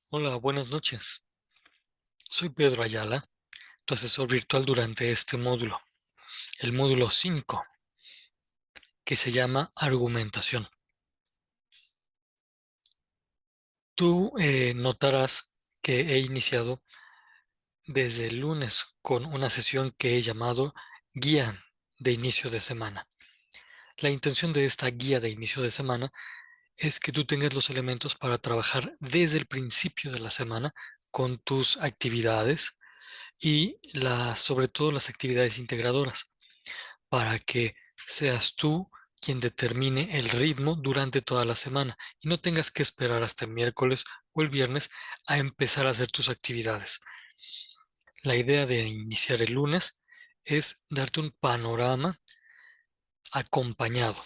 Hola, buenas noches. Soy Pedro Ayala, tu asesor virtual durante este módulo, el módulo 5, que se llama argumentación. Tú notarás que he iniciado desde el lunes con una sesión que he llamado guía de inicio de semana. La intención de esta guía de inicio de semana es que tú tengas los elementos para trabajar desde el principio de la semana con tus actividades y sobre todo las actividades integradoras, para que seas tú quien determine el ritmo durante toda la semana y no tengas que esperar hasta el miércoles o el viernes a empezar a hacer tus actividades. La idea de iniciar el lunes es darte un panorama acompañado.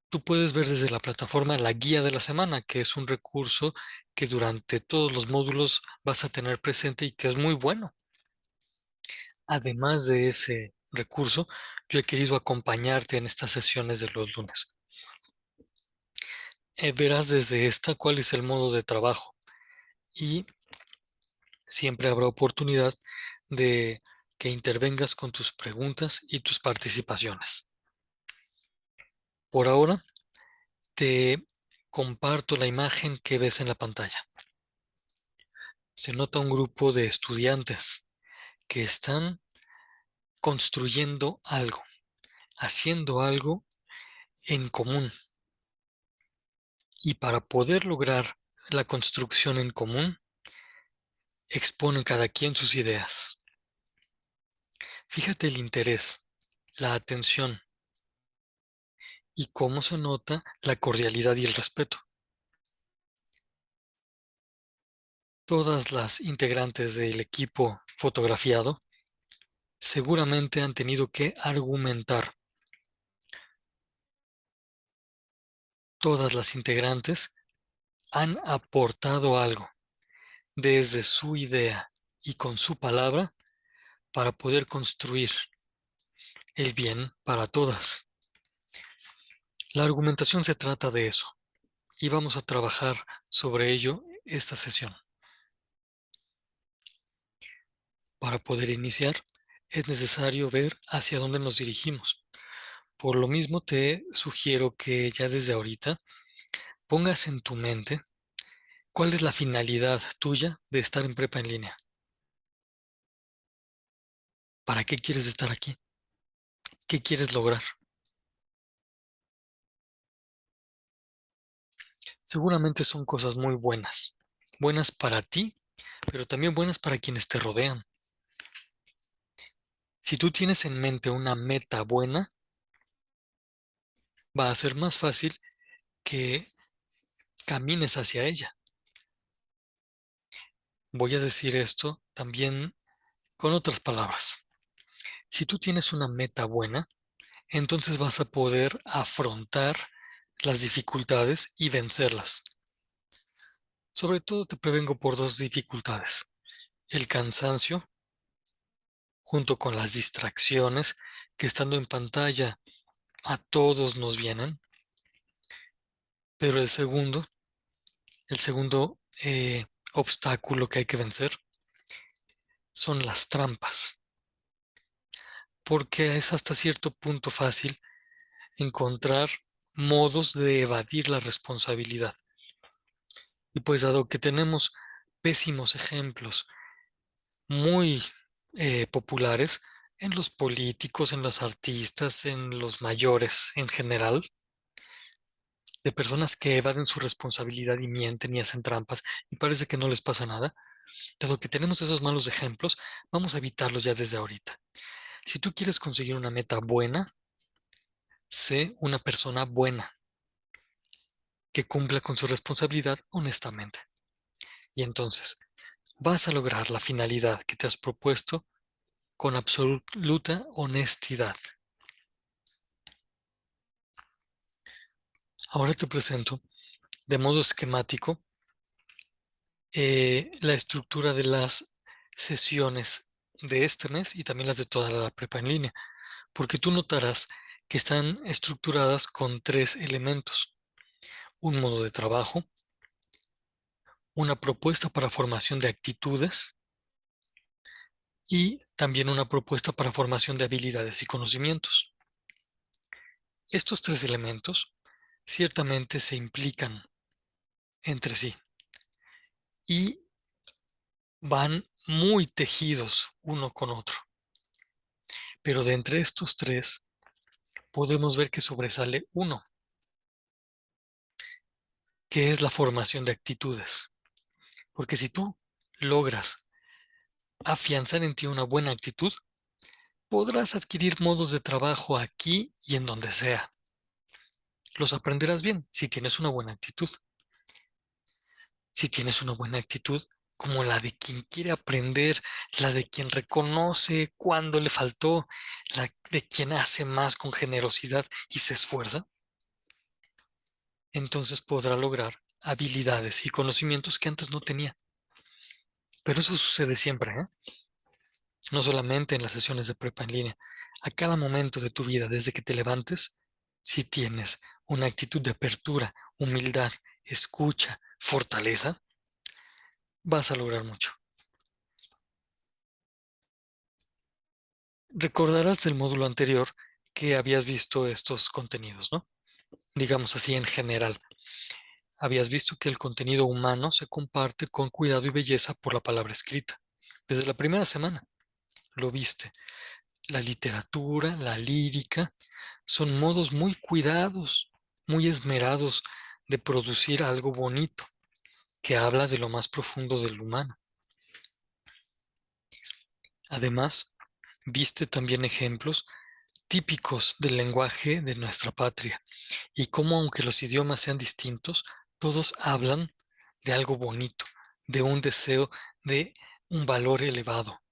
Tú puedes ver desde la plataforma la guía de la semana, que es un recurso que durante todos los módulos vas a tener presente y que es muy bueno. Además de ese recurso, yo he querido acompañarte en estas sesiones de los lunes. Verás desde esta cuál es el modo de trabajo y siempre habrá oportunidad de que intervengas con tus preguntas y tus participaciones. Por ahora, te comparto la imagen que ves en la pantalla. Se nota un grupo de estudiantes que están construyendo algo, haciendo algo en común. Y para poder lograr la construcción en común, exponen cada quien sus ideas. Fíjate el interés, la atención y cómo se nota la cordialidad y el respeto. Todas las integrantes del equipo fotografiado seguramente han tenido que argumentar. Todas las integrantes han aportado algo desde su idea y con su palabra para poder construir el bien para todas. La argumentación se trata de eso y vamos a trabajar sobre ello esta sesión. Para poder iniciar, es necesario ver hacia dónde nos dirigimos. Por lo mismo, te sugiero que ya desde ahorita pongas en tu mente cuál es la finalidad tuya de estar en prepa en línea. ¿Para qué quieres estar aquí? ¿Qué quieres lograr? Seguramente son cosas muy buenas. Buenas para ti, pero también buenas para quienes te rodean. Si tú tienes en mente una meta buena, va a ser más fácil que camines hacia ella. Voy a decir esto también con otras palabras. Si tú tienes una meta buena, entonces vas a poder afrontar las dificultades y vencerlas. Sobre todo te prevengo por dos dificultades: el cansancio, junto con las distracciones que estando en pantalla a todos nos vienen, pero el segundo obstáculo que hay que vencer son las trampas, porque es hasta cierto punto fácil encontrar modos de evadir la responsabilidad. Y pues dado que tenemos pésimos ejemplos muy populares en los políticos, en los artistas, en los mayores en general, de personas que evaden su responsabilidad y mienten y hacen trampas y parece que no les pasa nada, dado que tenemos esos malos ejemplos, vamos a evitarlos ya desde ahorita. Si tú quieres conseguir una meta buena, sé una persona buena que cumpla con su responsabilidad honestamente. Y entonces vas a lograr la finalidad que te has propuesto con absoluta honestidad. Ahora te presento de modo esquemático la estructura de las sesiones de este mes y también las de toda la prepa en línea, porque tú notarás que están estructuradas con tres elementos: un modo de trabajo, una propuesta para formación de actitudes y también una propuesta para formación de habilidades y conocimientos. Estos tres elementos ciertamente se implican entre sí y van muy tejidos uno con otro. Pero de entre estos tres podemos ver que sobresale uno, que es la formación de actitudes. Porque si tú logras afianzar en ti una buena actitud, podrás adquirir modos de trabajo aquí y en donde sea. Los aprenderás bien si tienes una buena actitud. Si tienes una buena actitud como la de quien quiere aprender, la de quien reconoce cuando le faltó, la de quien hace más con generosidad y se esfuerza, entonces podrá lograr habilidades y conocimientos que antes no tenía. Pero eso sucede siempre, ¿eh? No solamente en las sesiones de prepa en línea. A cada momento de tu vida, desde que te levantes, si tienes una actitud de apertura, humildad, escucha, fortaleza, vas a lograr mucho. Recordarás del módulo anterior que habías visto estos contenidos, ¿no? Digamos así en general. Habías visto que el contenido humano se comparte con cuidado y belleza por la palabra escrita. Desde la primera semana lo viste. La literatura, la lírica, son modos muy cuidados, muy esmerados de producir algo bonito que habla de lo más profundo del humano. Además, viste también ejemplos típicos del lenguaje de nuestra patria y cómo, aunque los idiomas sean distintos, todos hablan de algo bonito, de un deseo, de un valor elevado.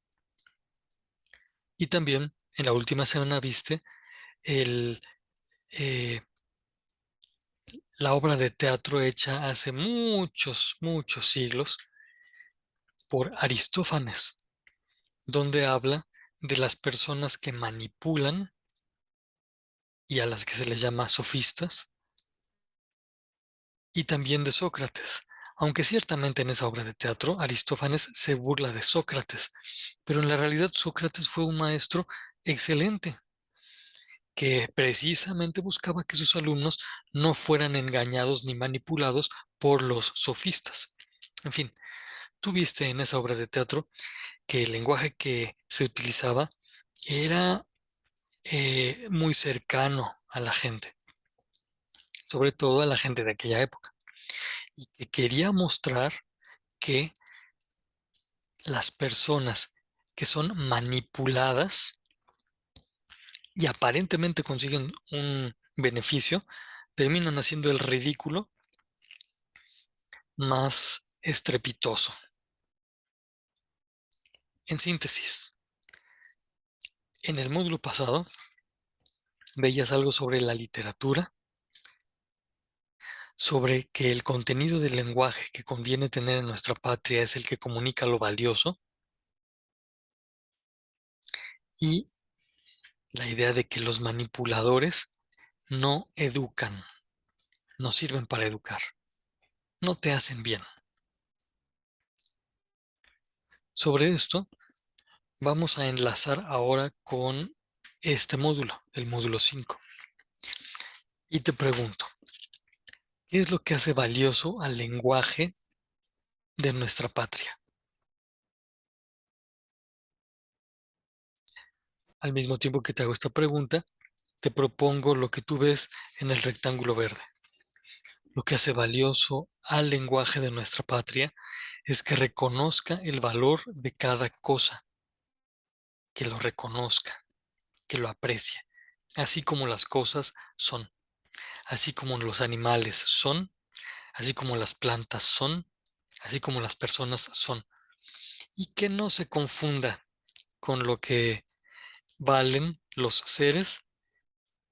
Y también en la última semana viste el, eh, la obra de teatro hecha hace muchos, muchos siglos por Aristófanes, donde habla de las personas que manipulan y a las que se les llama sofistas, y también de Sócrates. Aunque ciertamente en esa obra de teatro Aristófanes se burla de Sócrates, pero en la realidad Sócrates fue un maestro excelente que precisamente buscaba que sus alumnos no fueran engañados ni manipulados por los sofistas. En fin, tú viste en esa obra de teatro que el lenguaje que se utilizaba era muy cercano a la gente, sobre todo a la gente de aquella época, y que quería mostrar que las personas que son manipuladas y aparentemente consiguen un beneficio, terminan haciendo el ridículo más estrepitoso. En síntesis, en el módulo pasado veías algo sobre la literatura, sobre que el contenido del lenguaje que conviene tener en nuestra patria es el que comunica lo valioso, y la idea de que los manipuladores no educan, no sirven para educar, no te hacen bien. Sobre esto vamos a enlazar ahora con este módulo, el módulo 5. Y te pregunto, ¿qué es lo que hace valioso al lenguaje de nuestra patria? Al mismo tiempo que te hago esta pregunta, te propongo lo que tú ves en el rectángulo verde. Lo que hace valioso al lenguaje de nuestra patria es que reconozca el valor de cada cosa, que lo reconozca, que lo aprecie, así como las cosas son, así como los animales son, así como las plantas son, así como las personas son, y que no se confunda con lo que valen los seres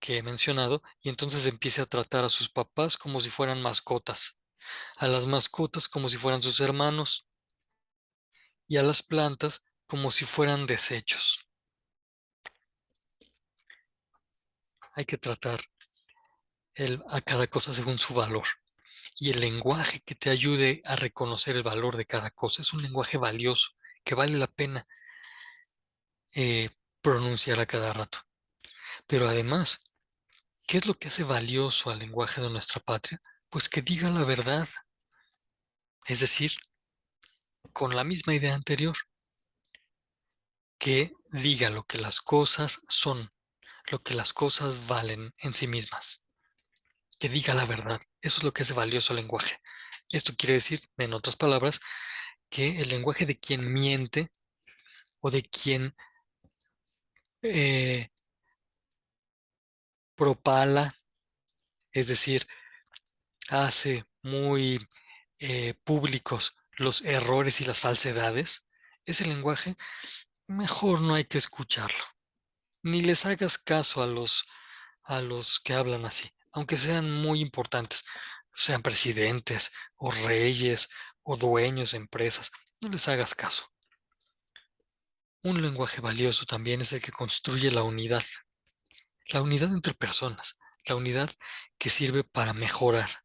que he mencionado, y entonces empiece a tratar a sus papás como si fueran mascotas, a las mascotas como si fueran sus hermanos, y a las plantas como si fueran desechos. Hay que tratar a cada cosa según su valor. y el lenguaje que te ayude a reconocer el valor de cada cosa. Es un lenguaje valioso que vale la pena eh, pronunciar a cada rato. Pero además, ¿qué es lo que hace valioso al lenguaje de nuestra patria? Pues que diga la verdad, es decir, con la misma idea anterior, que diga lo que las cosas son, lo que las cosas valen en sí mismas, que diga la verdad. Eso es lo que hace valioso el lenguaje. Esto quiere decir, en otras palabras, que el lenguaje de quien miente o de quien eh, propala, es decir, hace muy públicos los errores y las falsedades, ese lenguaje mejor no hay que escucharlo. Ni les hagas caso a los que hablan así, aunque sean muy importantes, sean presidentes o reyes o dueños de empresas, no les hagas caso. Un lenguaje valioso también es el que construye la unidad entre personas, la unidad que sirve para mejorar.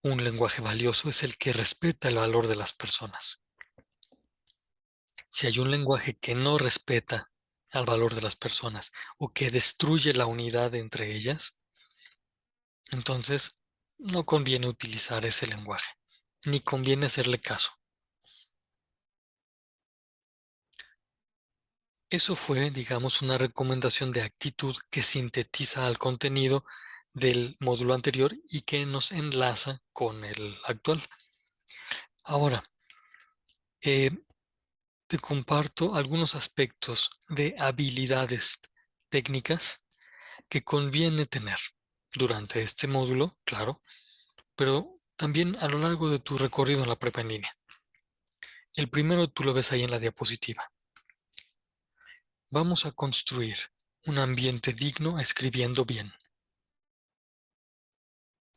Un lenguaje valioso es el que respeta el valor de las personas. Si hay un lenguaje que no respeta al valor de las personas o que destruye la unidad entre ellas, entonces no conviene utilizar ese lenguaje, ni conviene hacerle caso. Eso fue, digamos, una recomendación de actitud que sintetiza al contenido del módulo anterior y que nos enlaza con el actual. Ahora, eh, te comparto algunos aspectos de habilidades técnicas que conviene tener durante este módulo, claro, pero también a lo largo de tu recorrido en la prepa en línea. El primero tú lo ves ahí en la diapositiva. Vamos a construir un ambiente digno escribiendo bien.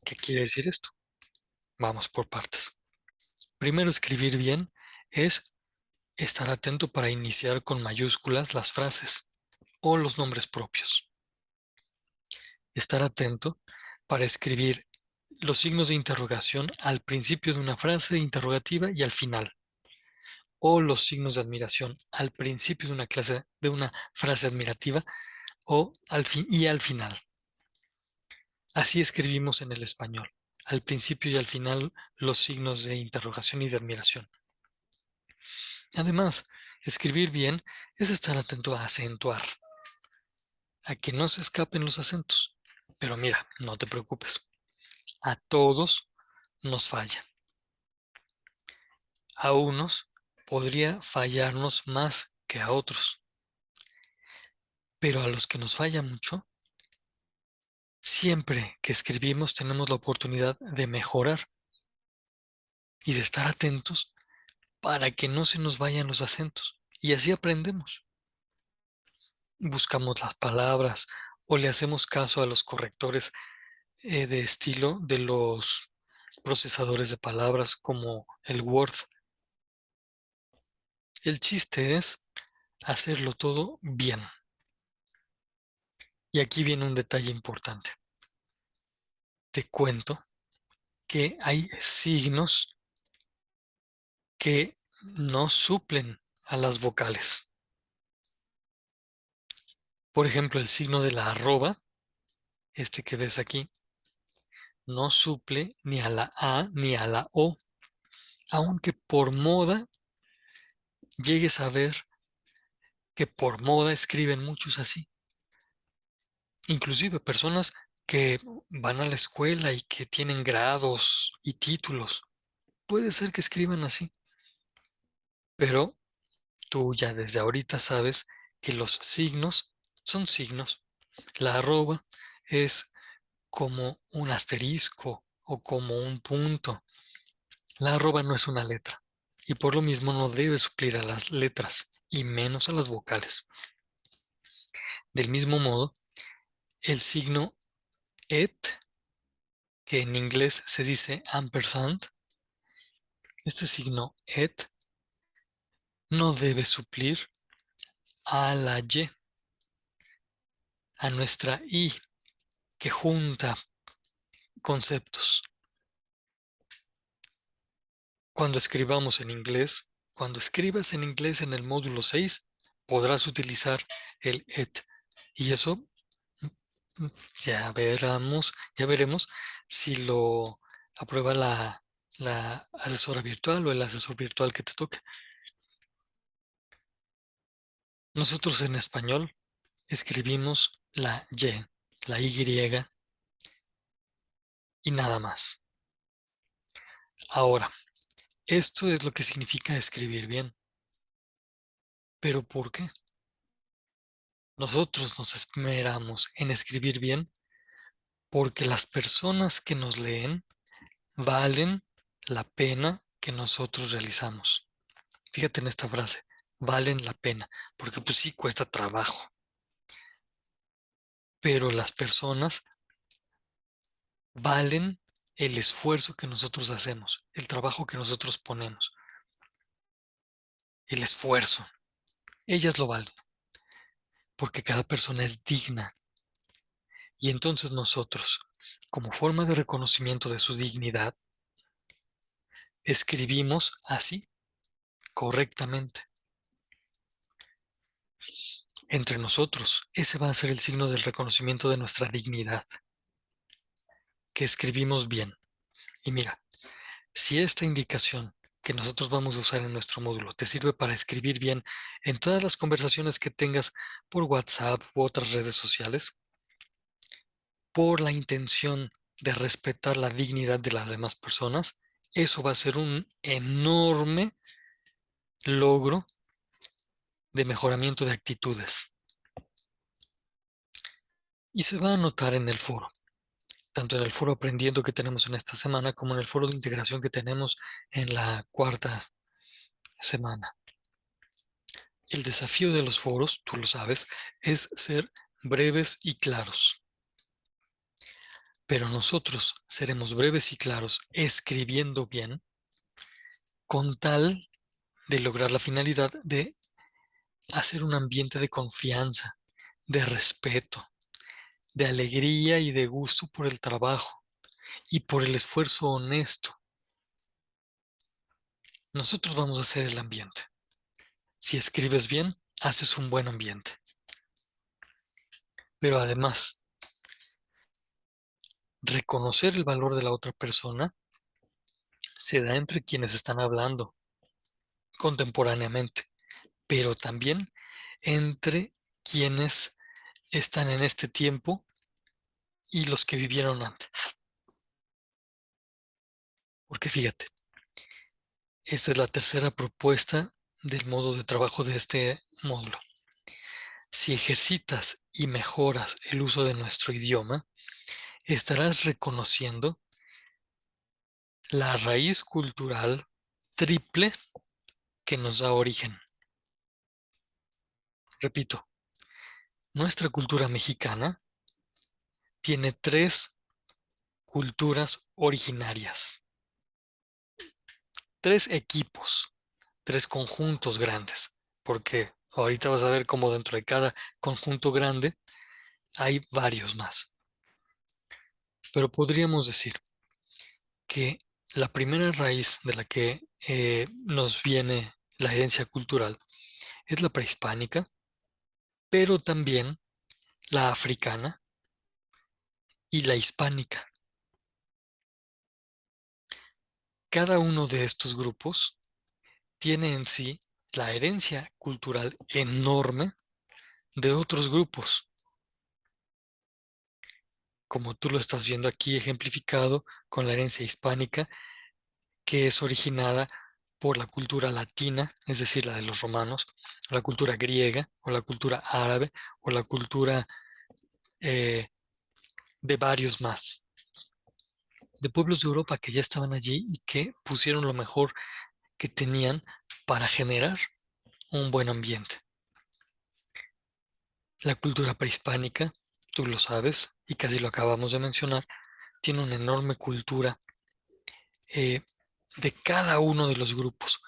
¿Qué quiere decir esto? Vamos por partes. Primero, escribir bien es estar atento para iniciar con mayúsculas las frases o los nombres propios. Estar atento para escribir los signos de interrogación al principio de una frase interrogativa y al final, o los signos de admiración al principio de una clase, de una frase admirativa o al fin y al final. Así escribimos en el español, al principio y al final los signos de interrogación y de admiración. Además, escribir bien es estar atento a acentuar, a que no se escapen los acentos. Pero mira, no te preocupes, a todos nos fallan. A unos podría fallarnos más que a otros, pero a los que nos falla mucho, siempre que escribimos tenemos la oportunidad de mejorar y de estar atentos para que no se nos vayan los acentos. Y así aprendemos. Buscamos las palabras o le hacemos caso a los correctores de estilo de los procesadores de palabras como el Word. El chiste es hacerlo todo bien. Y aquí viene un detalle importante. Te cuento que hay signos que no suplen a las vocales. Por ejemplo, el signo de la arroba, este que ves aquí, no suple ni a la A ni a la O, aunque por moda llegues a ver que por moda escriben muchos así. Inclusive personas que van a la escuela y que tienen grados y títulos. Puede ser que escriban así, pero tú ya desde ahorita sabes que los signos son signos. La arroba es como un asterisco o como un punto. La arroba no es una letra y por lo mismo no debe suplir a las letras y menos a las vocales. Del mismo modo, el signo et, que en inglés se dice ampersand, este signo et no debe suplir a la y, a nuestra i, que junta conceptos. Cuando escribamos en inglés, cuando escribas en inglés en el módulo 6, podrás utilizar el it. Y eso mm, ya veremos si lo aprueba la asesora virtual o el asesor virtual que te toque. Nosotros en español escribimos la Y y nada más. Ahora, esto es lo que significa escribir bien. ¿Pero por qué? Nosotros nos esmeramos en escribir bien porque las personas que nos leen valen la pena que nosotros realizamos. Fíjate en esta frase, valen la pena, porque pues sí cuesta trabajo, pero las personas valen el esfuerzo que nosotros hacemos, el trabajo que nosotros ponemos, el esfuerzo. Ellas lo valen, porque cada persona es digna. Y entonces nosotros, como forma de reconocimiento de su dignidad, escribimos así, correctamente, entre nosotros. Ese va a ser el signo del reconocimiento de nuestra dignidad, que escribimos bien. Y mira, si esta indicación que nosotros vamos a usar en nuestro módulo te sirve para escribir bien en todas las conversaciones que tengas por WhatsApp u otras redes sociales, por la intención de respetar la dignidad de las demás personas, eso va a ser un enorme logro de mejoramiento de actitudes. Y se va a notar en el foro, tanto en el foro aprendiendo que tenemos en esta semana como en el foro de integración que tenemos en la cuarta semana. El desafío de los foros, tú lo sabes, es ser breves y claros. Pero nosotros seremos breves y claros escribiendo bien con tal de lograr la finalidad de hacer un ambiente de confianza, de respeto, de alegría y de gusto por el trabajo y por el esfuerzo honesto. Nosotros vamos a hacer el ambiente. Si escribes bien, haces un buen ambiente. Pero además, reconocer el valor de la otra persona se da entre quienes están hablando contemporáneamente, pero también entre quienes están en este tiempo y los que vivieron antes. Porque fíjate, esta es la tercera propuesta del modo de trabajo de este módulo. Si ejercitas y mejoras el uso de nuestro idioma, estarás reconociendo la raíz cultural triple que nos da origen. Repito, nuestra cultura mexicana tiene tres culturas originarias, tres equipos, tres conjuntos grandes, porque ahorita vas a ver cómo dentro de cada conjunto grande hay varios más. Pero podríamos decir que la primera raíz de la que nos viene la herencia cultural es la prehispánica, pero también la africana y la hispánica. Cada uno de estos grupos tiene en sí la herencia cultural enorme de otros grupos, como tú lo estás viendo aquí ejemplificado con la herencia hispánica, que es originada por la cultura latina, es decir, la de los romanos, la cultura griega o la cultura árabe o la cultura eh, de varios más, de pueblos de Europa que ya estaban allí y que pusieron lo mejor que tenían para generar un buen ambiente. La cultura prehispánica, tú lo sabes, y casi lo acabamos de mencionar, tiene una enorme cultura eh, de cada uno de los grupos,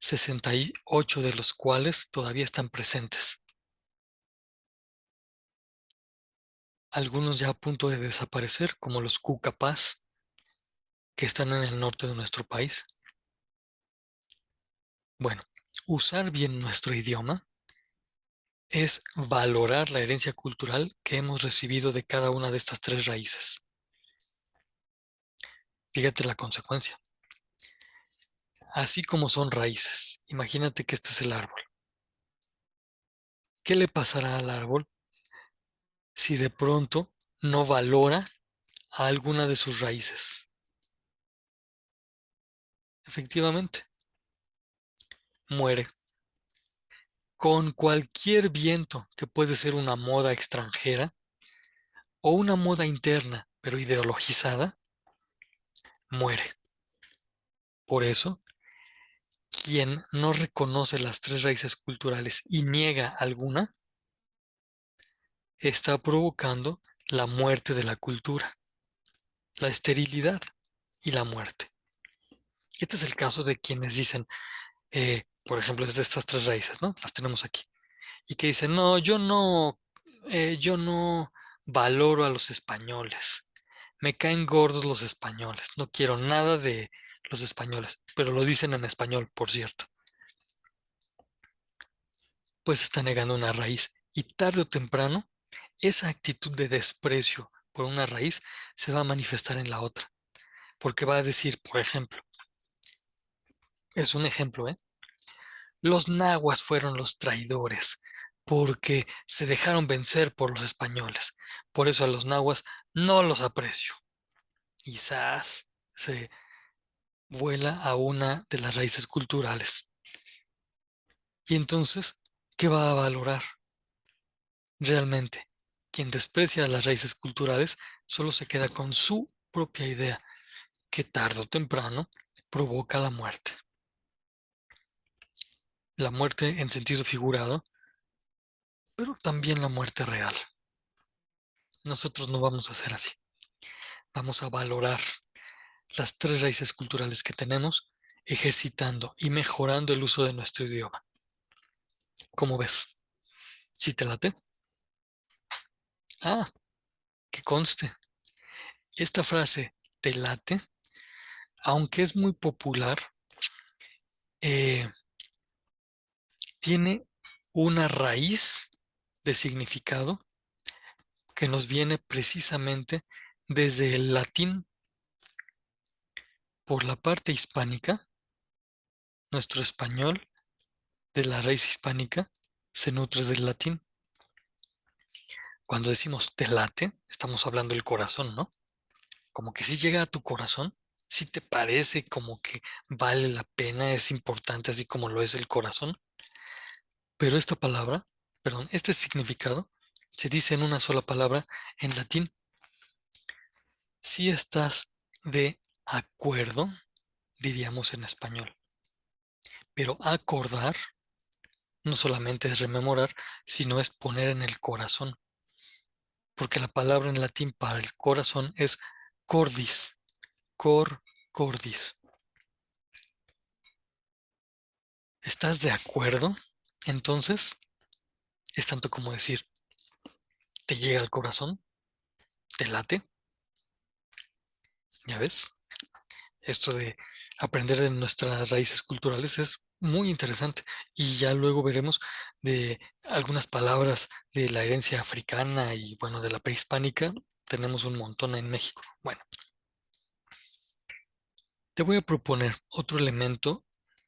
68 de los cuales todavía están presentes. algunos ya a punto de desaparecer, como los cucapás, que están en el norte de nuestro país. Bueno, usar bien nuestro idioma es valorar la herencia cultural que hemos recibido de cada una de estas tres raíces. Fíjate la consecuencia. Así como son raíces, imagínate que este es el árbol. ¿Qué le pasará al árbol si de pronto no valora a alguna de sus raíces? Efectivamente, muere. Con cualquier viento, que puede ser una moda extranjera o una moda interna, pero ideologizada, muere. Por eso, quien no reconoce las tres raíces culturales y niega alguna, está provocando la muerte de la cultura, la esterilidad y la muerte. Este es el caso de quienes dicen, por ejemplo, es de estas tres raíces, ¿no? Las tenemos aquí. Y que dicen, no, yo no valoro a los españoles. Me caen gordos los españoles. No quiero nada de los españoles. Pero lo dicen en español, por cierto. Pues está negando una raíz. Y tarde o temprano, esa actitud de desprecio por una raíz se va a manifestar en la otra. Porque va a decir, por ejemplo, es un ejemplo, ¿eh? Los nahuas fueron los traidores porque se dejaron vencer por los españoles. Por eso a los nahuas no los aprecio. Quizás se vuela a una de las raíces culturales. Y entonces, ¿qué va a valorar? Realmente, quien desprecia las raíces culturales solo se queda con su propia idea, que tarde o temprano provoca la muerte. La muerte en sentido figurado, pero también la muerte real. Nosotros no vamos a hacer así. Vamos a valorar las tres raíces culturales que tenemos, ejercitando y mejorando el uso de nuestro idioma. ¿Cómo ves? ¿Sí te late? Ah, que conste. Esta frase, te late, aunque es muy popular, eh, tiene una raíz de significado que nos viene precisamente desde el latín. Por la parte hispánica, nuestro español de la raíz hispánica se nutre del latín. Cuando decimos te late, estamos hablando del corazón, ¿no? Como que si llega a tu corazón, si te parece como que vale la pena, es importante, así como lo es el corazón. Pero esta palabra, perdón, este significado se dice en una sola palabra en latín. Si estás de acuerdo, diríamos en español. Pero acordar no solamente es rememorar, sino es poner en el corazón. Porque la palabra en latín para el corazón es cordis, cor cordis. ¿Estás de acuerdo? Entonces, es tanto como decir, ¿te llega al corazón? ¿Te late? ¿Ya ves? Esto de aprender de nuestras raíces culturales es muy interesante. Y ya luego veremos de algunas palabras de la herencia africana y, bueno, de la prehispánica. Tenemos un montón en México. Bueno, te voy a proponer otro elemento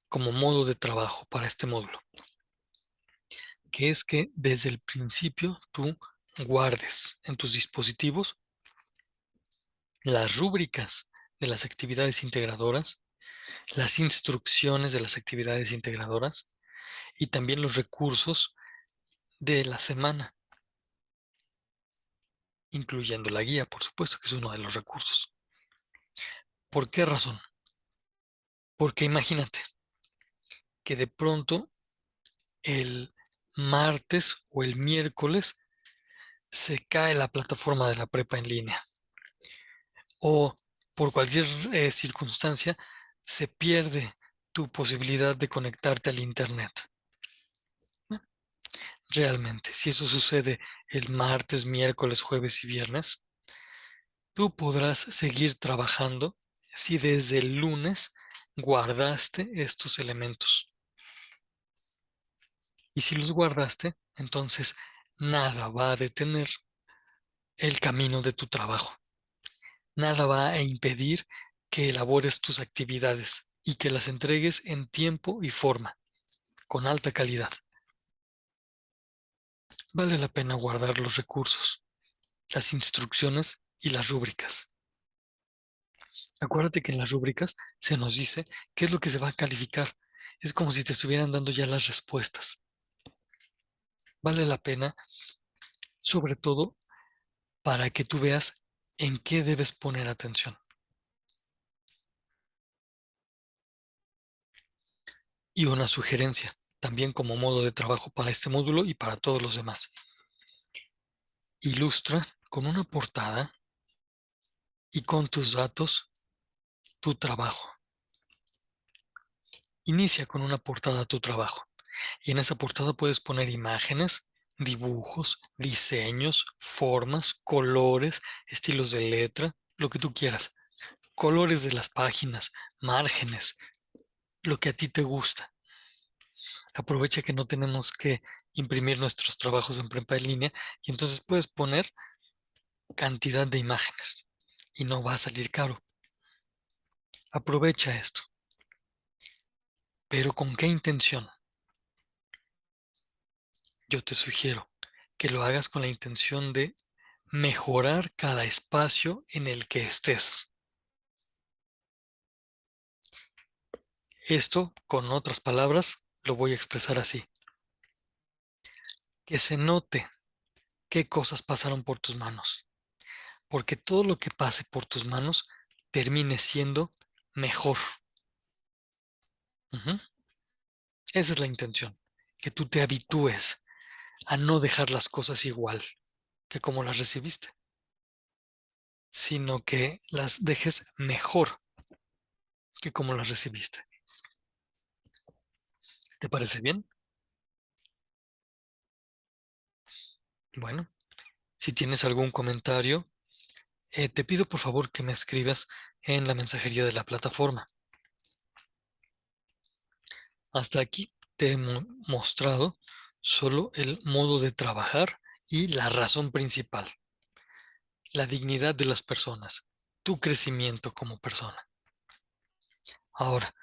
como modo de trabajo para este módulo, que es que desde el principio tú guardes en tus dispositivos las rúbricas de las actividades integradoras, las instrucciones de las actividades integradoras y también los recursos de la semana, incluyendo la guía, por supuesto, que es uno de los recursos. ¿Por qué razón? Porque imagínate que de pronto el martes o el miércoles se cae la plataforma de la prepa en línea o por cualquier circunstancia se pierde tu posibilidad de conectarte al internet. realmente. Si eso sucede el martes, miércoles, jueves y viernes, tú podrás seguir trabajando si desde el lunes guardaste estos elementos. Y si los guardaste, entonces nada va a detener el camino de tu trabajo. Nada va a impedir que elabores tus actividades y que las entregues en tiempo y forma, con alta calidad. Vale la pena guardar los recursos, las instrucciones y las rúbricas. Acuérdate que en las rúbricas se nos dice qué es lo que se va a calificar. Es como si te estuvieran dando ya las respuestas. Vale la pena, sobre todo, para que tú veas en qué debes poner atención. Y una sugerencia, también como modo de trabajo para este módulo y para todos los demás. Ilustra con una portada y con tus datos tu trabajo. Inicia con una portada tu trabajo. Y en esa portada puedes poner imágenes, dibujos, diseños, formas, colores, estilos de letra, lo que tú quieras. Colores de las páginas, márgenes, lo que a ti te gusta. Aprovecha que no tenemos que imprimir nuestros trabajos en prepa en línea y entonces puedes poner cantidad de imágenes y no va a salir caro. Aprovecha esto. Pero ¿con qué intención? Yo te sugiero que lo hagas con la intención de mejorar cada espacio en el que estés. Esto, con otras palabras, lo voy a expresar así. Que se note qué cosas pasaron por tus manos, porque todo lo que pase por tus manos termine siendo mejor. Ujú. Esa es la intención, que tú te habitúes a no dejar las cosas igual que como las recibiste, sino que las dejes mejor que como las recibiste. ¿Te parece bien? Bueno, si tienes algún comentario, te pido por favor que me escribas en la mensajería de la plataforma. Hasta aquí te he mostrado solo el modo de trabajar y la razón principal, la dignidad de las personas, tu crecimiento como persona. Ahora,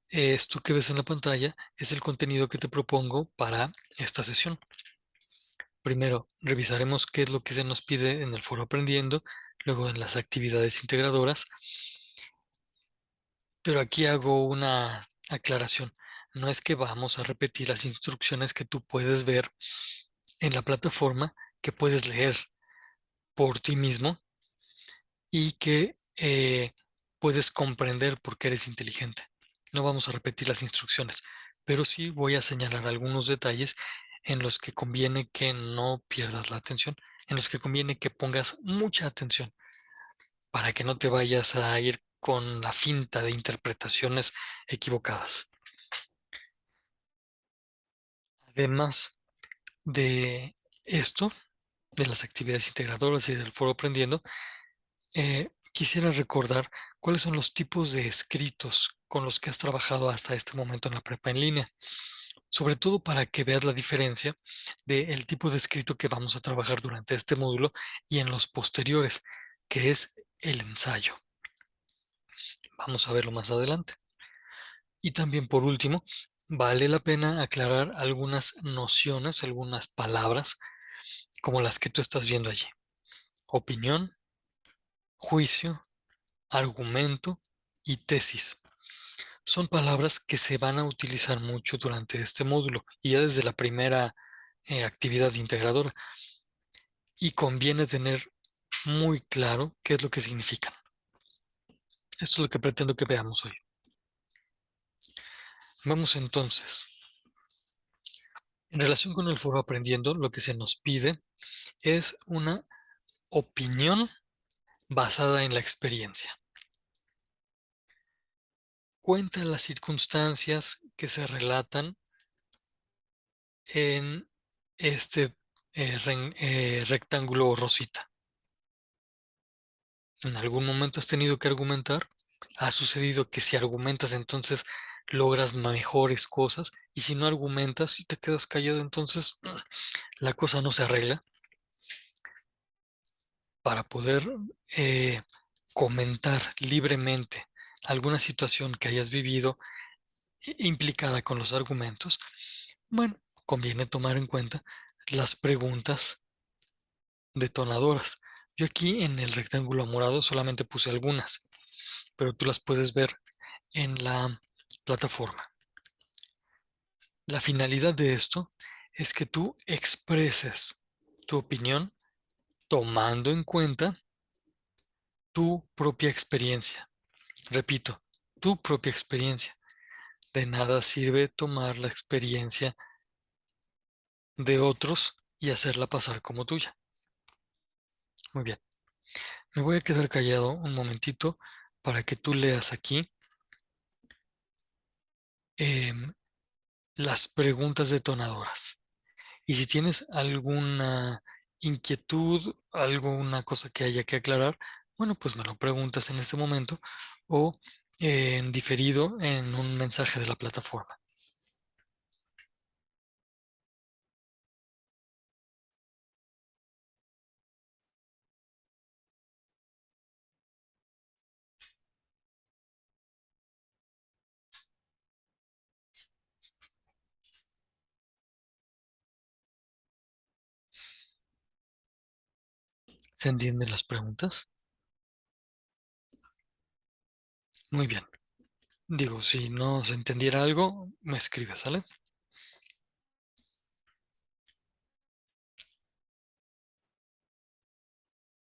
esto que ves en la pantalla es el contenido que te propongo para esta sesión. Primero, revisaremos qué es lo que se nos pide en el foro Aprendiendo, luego en las actividades integradoras, pero aquí hago una aclaración. No es que vamos a repetir las instrucciones que tú puedes ver en la plataforma, que puedes leer por ti mismo y que puedes comprender porque eres inteligente. No vamos a repetir las instrucciones, pero sí voy a señalar algunos detalles en los que conviene que no pierdas la atención, en los que conviene que pongas mucha atención para que no te vayas a ir con la finta de interpretaciones equivocadas. Además de esto, de las actividades integradoras y del foro Aprendiendo, quisiera recordar cuáles son los tipos de escritos con los que has trabajado hasta este momento en la prepa en línea, sobre todo para que veas la diferencia del tipo de escrito que vamos a trabajar durante este módulo y en los posteriores, que es el ensayo. Vamos a verlo más adelante. Y también, por último, vale la pena aclarar algunas nociones, algunas palabras, como las que tú estás viendo allí. Opinión, juicio, argumento y tesis. Son palabras que se van a utilizar mucho durante este módulo y ya desde la primera actividad integradora. Y conviene tener muy claro qué es lo que significan. Esto es lo que pretendo que veamos hoy. Vamos entonces. En relación con el foro Aprendiendo, lo que se nos pide es una opinión basada en la experiencia. Cuenta las circunstancias que se relatan en este rectángulo rosita. ¿En algún momento has tenido que argumentar? ¿Ha sucedido que si argumentas entonces logras mejores cosas y si no argumentas y te quedas callado entonces la cosa no se arregla? Para poder eh, comentar libremente alguna situación que hayas vivido implicada con los argumentos, bueno, conviene tomar en cuenta las preguntas detonadoras. Yo aquí en el rectángulo morado solamente puse algunas, pero tú las puedes ver en la plataforma. La finalidad de esto es que tú expreses tu opinión tomando en cuenta tu propia experiencia. Repito, tu propia experiencia. De nada sirve tomar la experiencia de otros y hacerla pasar como tuya. Muy bien. Me voy a quedar callado un momentito para que tú leas aquí em, las preguntas detonadoras. Y si tienes alguna inquietud, alguna cosa que haya que aclarar, bueno, pues me lo preguntas en este momento o en diferido en un mensaje de la plataforma. ¿Se entienden las preguntas? Muy bien. Digo, si no se entendiera algo, me escribes, ¿sale?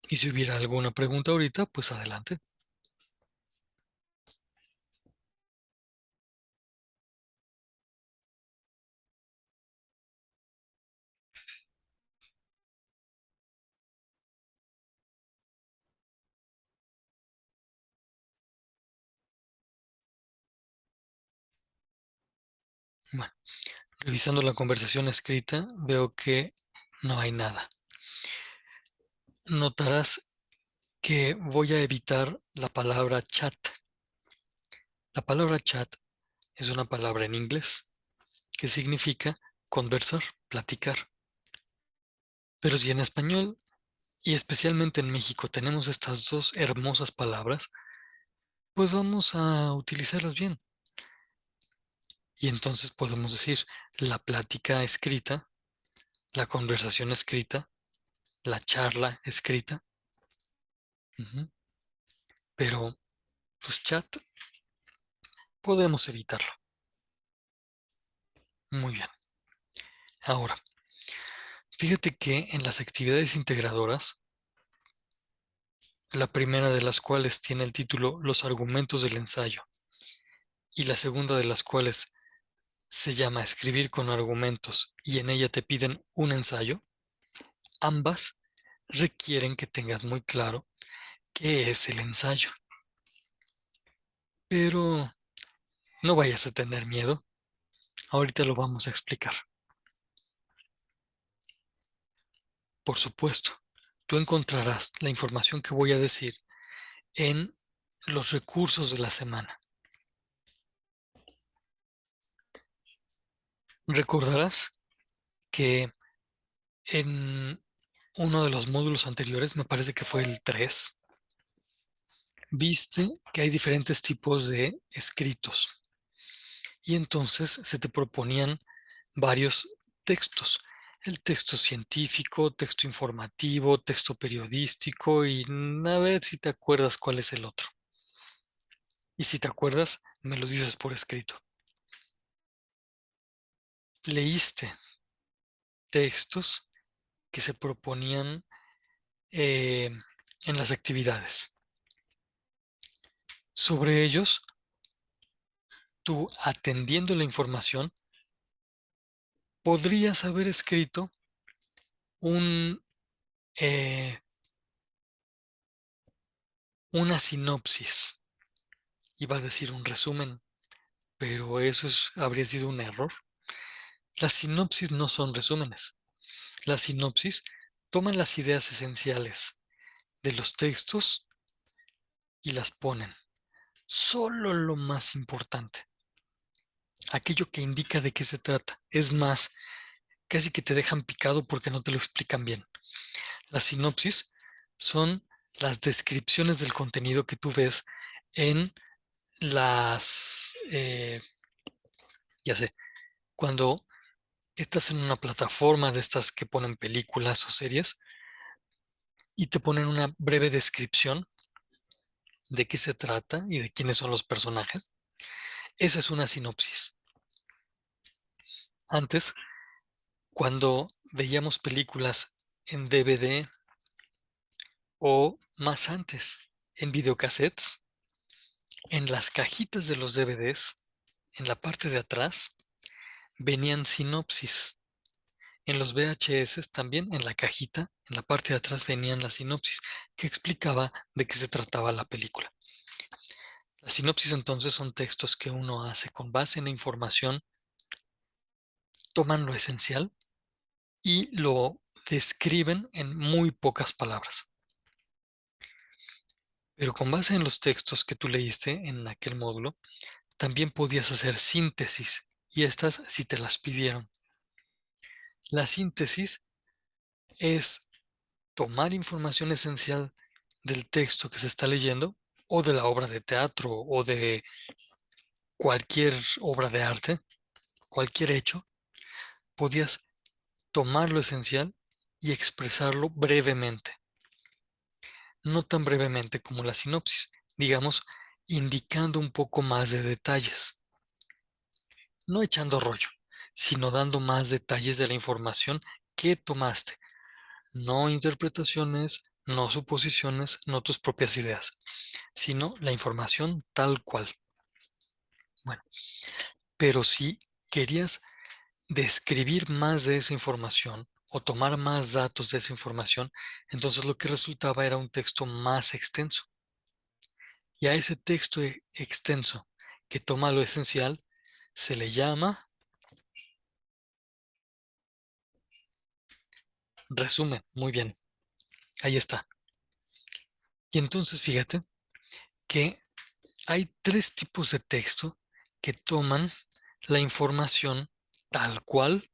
Y si hubiera alguna pregunta ahorita, pues adelante. Bueno, revisando la conversación escrita, veo que no hay nada. Notarás que voy a evitar la palabra chat. La palabra chat es una palabra en inglés que significa conversar, platicar. Pero si en español y especialmente en México tenemos estas dos hermosas palabras, pues vamos a utilizarlas bien. Y entonces podemos decir la plática escrita, la conversación escrita, la charla escrita. Ujú. Pero, pues chat, podemos evitarlo. Muy bien. Ahora, fíjate que en las actividades integradoras, la primera de las cuales tiene el título Los argumentos del ensayo y la segunda de las cuales se llama Escribir con argumentos y en ella te piden un ensayo, ambas requieren que tengas muy claro qué es el ensayo. Pero no vayas a tener miedo, ahorita lo vamos a explicar. Por supuesto, tú encontrarás la información que voy a decir en los recursos de la semana. Recordarás que en uno de los módulos anteriores, me parece que fue el 3, viste que hay diferentes tipos de escritos y entonces se te proponían varios textos. El texto científico, texto informativo, texto periodístico y a ver si te acuerdas cuál es el otro. Y si te acuerdas, me lo dices por escrito. Leíste textos que se proponían eh, en las actividades. Sobre ellos, tú atendiendo la información, podrías haber escrito un, eh, una sinopsis. Iba a decir un resumen, pero eso habría sido un error. Las sinopsis no son resúmenes. La sinopsis toma las ideas esenciales de los textos y las ponen. Solo lo más importante, aquello que indica de qué se trata. Es más, casi que te dejan picado porque no te lo explican bien. Las sinopsis son las descripciones del contenido que tú ves en ya sé, cuando estás en una plataforma de estas que ponen películas o series y te ponen una breve descripción de qué se trata y de quiénes son los personajes. Esa es una sinopsis. Antes, cuando veíamos películas en DVD o más antes en videocassettes, en las cajitas de los DVDs, en la parte de atrás, venían sinopsis. En los VHS también, en la cajita, en la parte de atrás venían la sinopsis que explicaba de qué se trataba la película. Las sinopsis entonces son textos que uno hace con base en la información, toman lo esencial y lo describen en muy pocas palabras. Pero con base en los textos que tú leíste en aquel módulo, también podías hacer síntesis y estas sí te las pidieron. La síntesis es tomar información esencial del texto que se está leyendo o de la obra de teatro o de cualquier obra de arte, cualquier hecho, podías tomar lo esencial y expresarlo brevemente. No tan brevemente como la sinopsis, digamos, indicando un poco más de detalles. No echando rollo, sino dando más detalles de la información que tomaste. No interpretaciones, no suposiciones, no tus propias ideas, sino la información tal cual. Bueno, pero si querías describir más de esa información o tomar más datos de esa información, entonces lo que resultaba era un texto más extenso. Y a ese texto extenso que toma lo esencial se le llama resumen. Muy bien, ahí está. Y entonces fíjate que hay tres tipos de texto que toman la información tal cual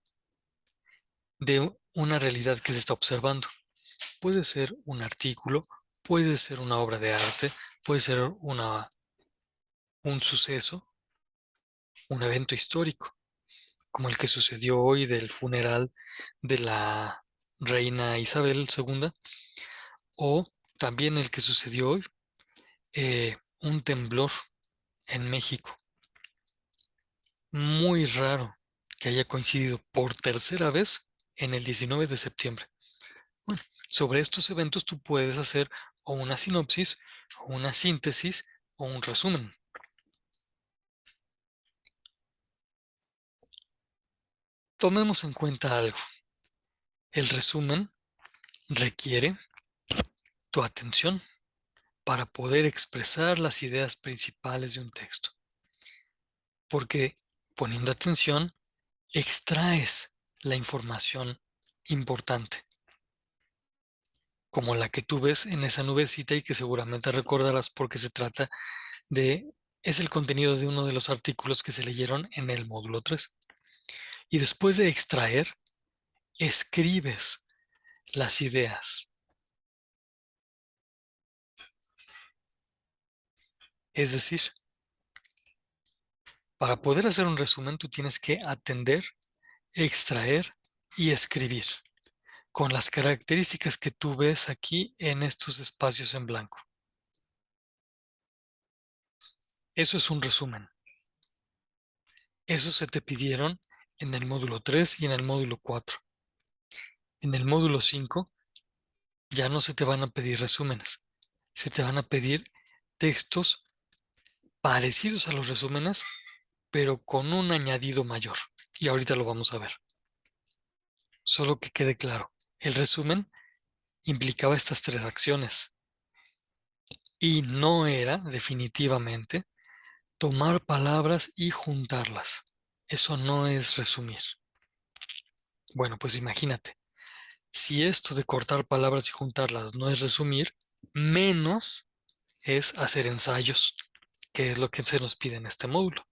de una realidad que se está observando. Puede ser un artículo, puede ser una obra de arte, puede ser un suceso, un evento histórico, como el que sucedió hoy del funeral de la reina Isabel II, o también el que sucedió hoy, un temblor en México. Muy raro que haya coincidido por tercera vez en el 19 de septiembre. Bueno, sobre estos eventos tú puedes hacer o una sinopsis, o una síntesis, o un resumen. Tomemos en cuenta algo. El resumen requiere tu atención para poder expresar las ideas principales de un texto. Porque poniendo atención, extraes la información importante, como la que tú ves en esa nubecita y que seguramente recordarás porque es el contenido de uno de los artículos que se leyeron en el módulo 3. Y después de extraer, escribes las ideas. Es decir, para poder hacer un resumen, tú tienes que atender, extraer y escribir con las características que tú ves aquí en estos espacios en blanco. Eso es un resumen. Eso se te pidieron en el módulo 3 y en el módulo 4. En el módulo 5 ya no se te van a pedir resúmenes. Se te van a pedir textos parecidos a los resúmenes, pero con un añadido mayor. Y ahorita lo vamos a ver. Solo que quede claro, el resumen implicaba estas tres acciones y no era definitivamente tomar palabras y juntarlas. Eso no es resumir. Bueno, pues imagínate, Si esto de cortar palabras y juntarlas no es resumir, menos es hacer ensayos, que es lo que se nos pide en este módulo.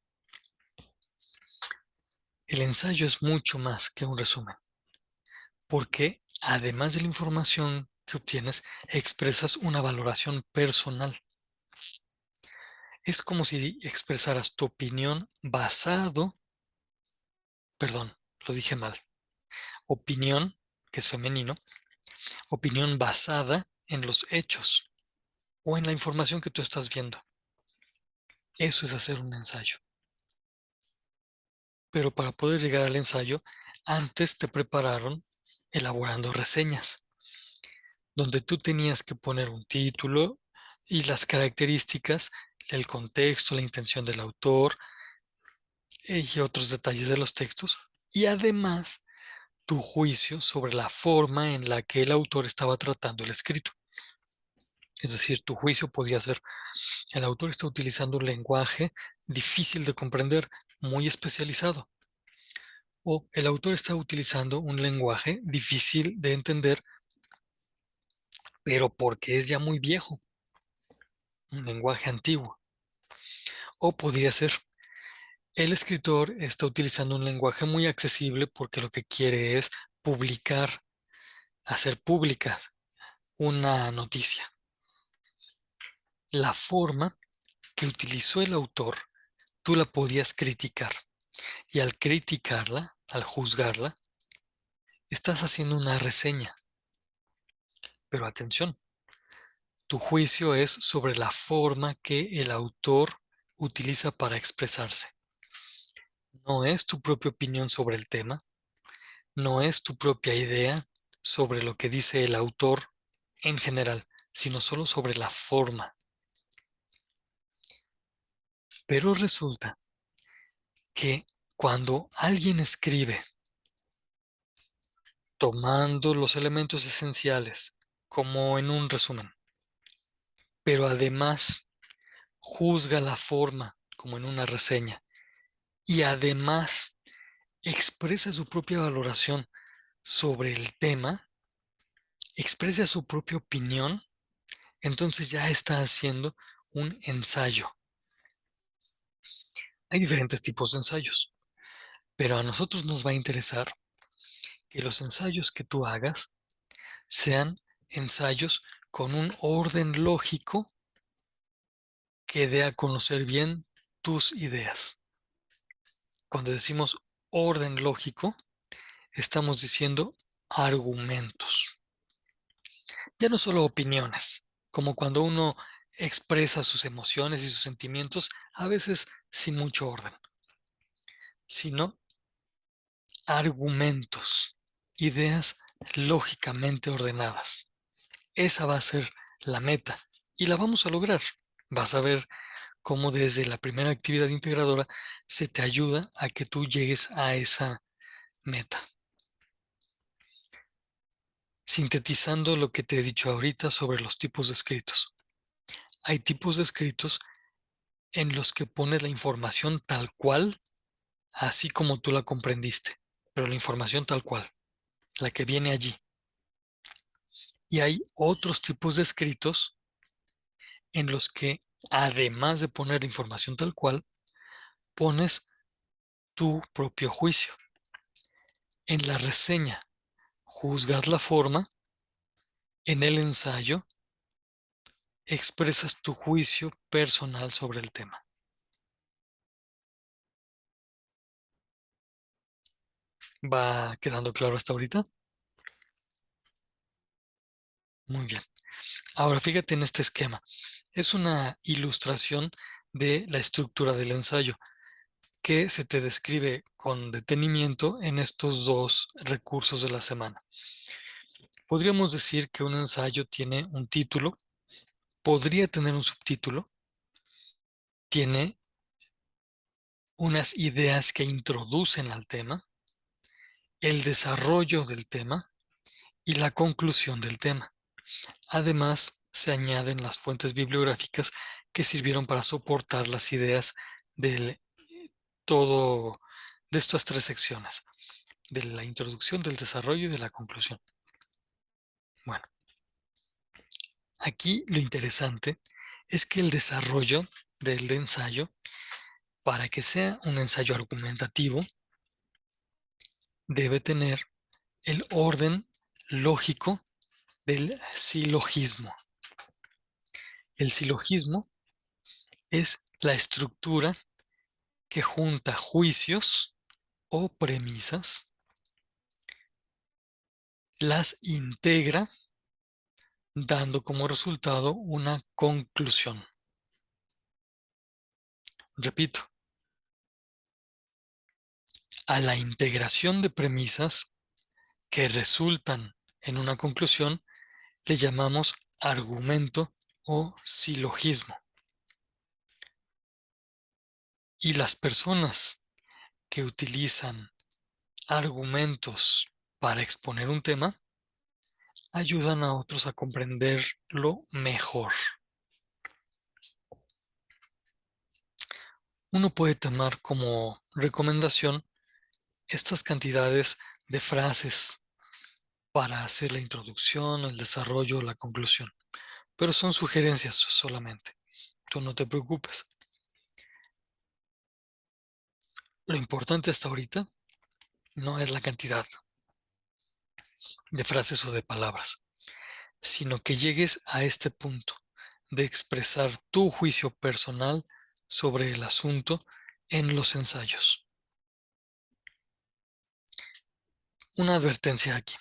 El ensayo es mucho más que un resumen, porque además de la información que obtienes, expresas una valoración personal. Es como si expresaras tu opinión perdón, lo dije mal, opinión, que es femenino, opinión basada en los hechos o en la información que tú estás viendo. Eso es hacer un ensayo. Pero para poder llegar al ensayo, antes te prepararon elaborando reseñas, donde tú tenías que poner un título y las características, el contexto, la intención del autor y otros detalles de los textos. Y además, tu juicio sobre la forma en la que el autor estaba tratando el escrito. Es decir, tu juicio podía ser, el autor está utilizando un lenguaje difícil de comprender, muy especializado. O el autor está utilizando un lenguaje difícil de entender, pero porque es ya muy viejo, un lenguaje antiguo. O podría ser, el escritor está utilizando un lenguaje muy accesible porque lo que quiere es publicar, hacer pública una noticia. La forma que utilizó el autor, tú la podías criticar. Y al criticarla, al juzgarla, estás haciendo una reseña. Pero atención, tu juicio es sobre la forma que el autor utiliza para expresarse. No es tu propia opinión sobre el tema, no es tu propia idea sobre lo que dice el autor en general, sino solo sobre la forma. Pero resulta que cuando alguien escribe tomando los elementos esenciales, como en un resumen, pero además juzga la forma, como en una reseña, y además expresa su propia valoración sobre el tema, expresa su propia opinión, entonces ya está haciendo un ensayo. Hay diferentes tipos de ensayos, pero a nosotros nos va a interesar que los ensayos que tú hagas sean ensayos con un orden lógico que dé a conocer bien tus ideas. Cuando decimos orden lógico, estamos diciendo argumentos. Ya no solo opiniones, como cuando uno expresa sus emociones y sus sentimientos, a veces sin mucho orden, sino argumentos, ideas lógicamente ordenadas. Esa va a ser la meta y la vamos a lograr. Vas a ver cómo desde la primera actividad integradora se te ayuda a que tú llegues a esa meta. Sintetizando lo que te he dicho ahorita sobre los tipos de escritos. Hay tipos de escritos en los que pones la información tal cual, así como tú la comprendiste, pero la información tal cual, la que viene allí. Y hay otros tipos de escritos en los que, además de poner información tal cual, pones tu propio juicio. En la reseña, juzgas la forma, en el ensayo, expresas tu juicio personal sobre el tema. ¿Va quedando claro hasta ahorita? Muy bien. Ahora fíjate en este esquema. Es una ilustración de la estructura del ensayo que se te describe con detenimiento en estos dos recursos de la semana. Podríamos decir que un ensayo tiene un título, podría tener un subtítulo, tiene unas ideas que introducen al tema, el desarrollo del tema y la conclusión del tema. Además, se añaden las fuentes bibliográficas que sirvieron para soportar las ideas del todo de estas tres secciones, de la introducción, del desarrollo y de la conclusión. Aquí lo interesante es que el desarrollo del ensayo, para que sea un ensayo argumentativo, debe tener el orden lógico del silogismo. El silogismo es la estructura que junta juicios o premisas, las integra dando como resultado una conclusión. Repito, a la integración de premisas que resultan en una conclusión le llamamos argumento o silogismo. Y las personas que utilizan argumentos para exponer un tema ayudan a otros a comprenderlo mejor. Uno puede tomar como recomendación estas cantidades de frases para hacer la introducción, el desarrollo, la conclusión. Pero son sugerencias solamente. Tú no te preocupes. Lo importante hasta ahorita no es la cantidad de frases o de palabras, sino que llegues a este punto de expresar tu juicio personal sobre el asunto en los ensayos. Una advertencia aquí.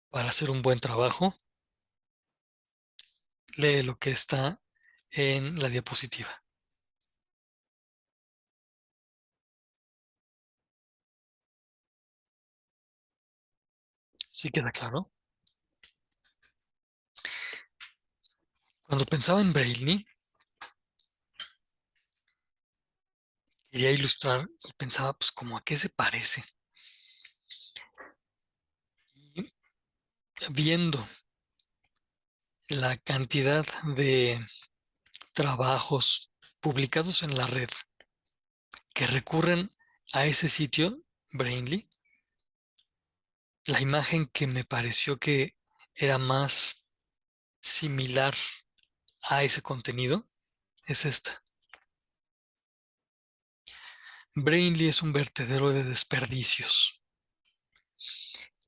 Para hacer un buen trabajo, lee lo que está en la diapositiva. ¿Sí queda claro? Cuando pensaba en Braille, quería ilustrar y pensaba, pues, como a qué se parece. Y viendo la cantidad de trabajos publicados en la red que recurren a ese sitio, Brainly, la imagen que me pareció que era más similar a ese contenido es esta. Brainly es un vertedero de desperdicios.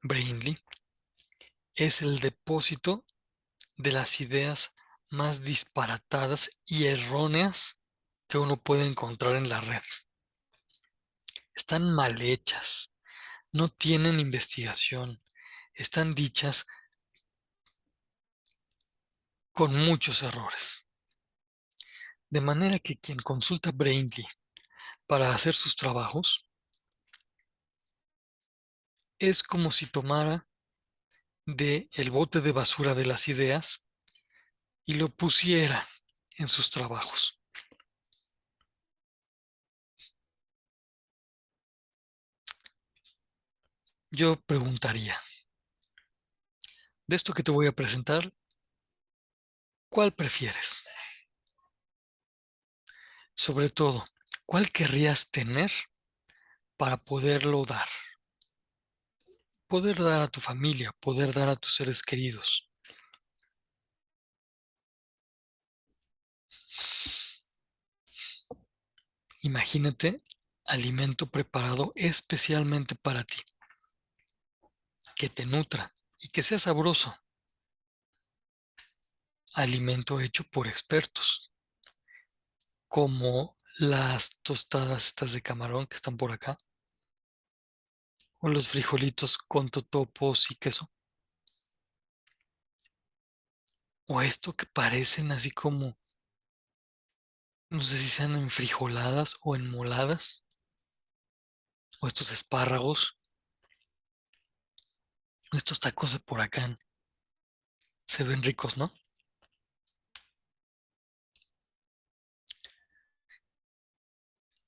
Brainly es el depósito de las ideas más disparatadas y erróneas que uno puede encontrar en la red. Están mal hechas, no tienen investigación, están dichas con muchos errores. De manera que quien consulta Brainly para hacer sus trabajos es como si tomara de el bote de basura de las ideas y lo pusiera en sus trabajos. Yo preguntaría, de esto que te voy a presentar, ¿cuál prefieres? Sobre todo, ¿cuál querrías tener para poderlo dar? Poder dar a tu familia, poder dar a tus seres queridos. Imagínate alimento preparado especialmente para ti, que te nutra y que sea sabroso. Alimento hecho por expertos, como las tostadas estas de camarón que están por acá, o los frijolitos con totopos y queso, o esto que parecen así como, no sé si sean enfrijoladas o enmoladas, o estos espárragos, o estos tacos de por acá, se ven ricos, ¿no?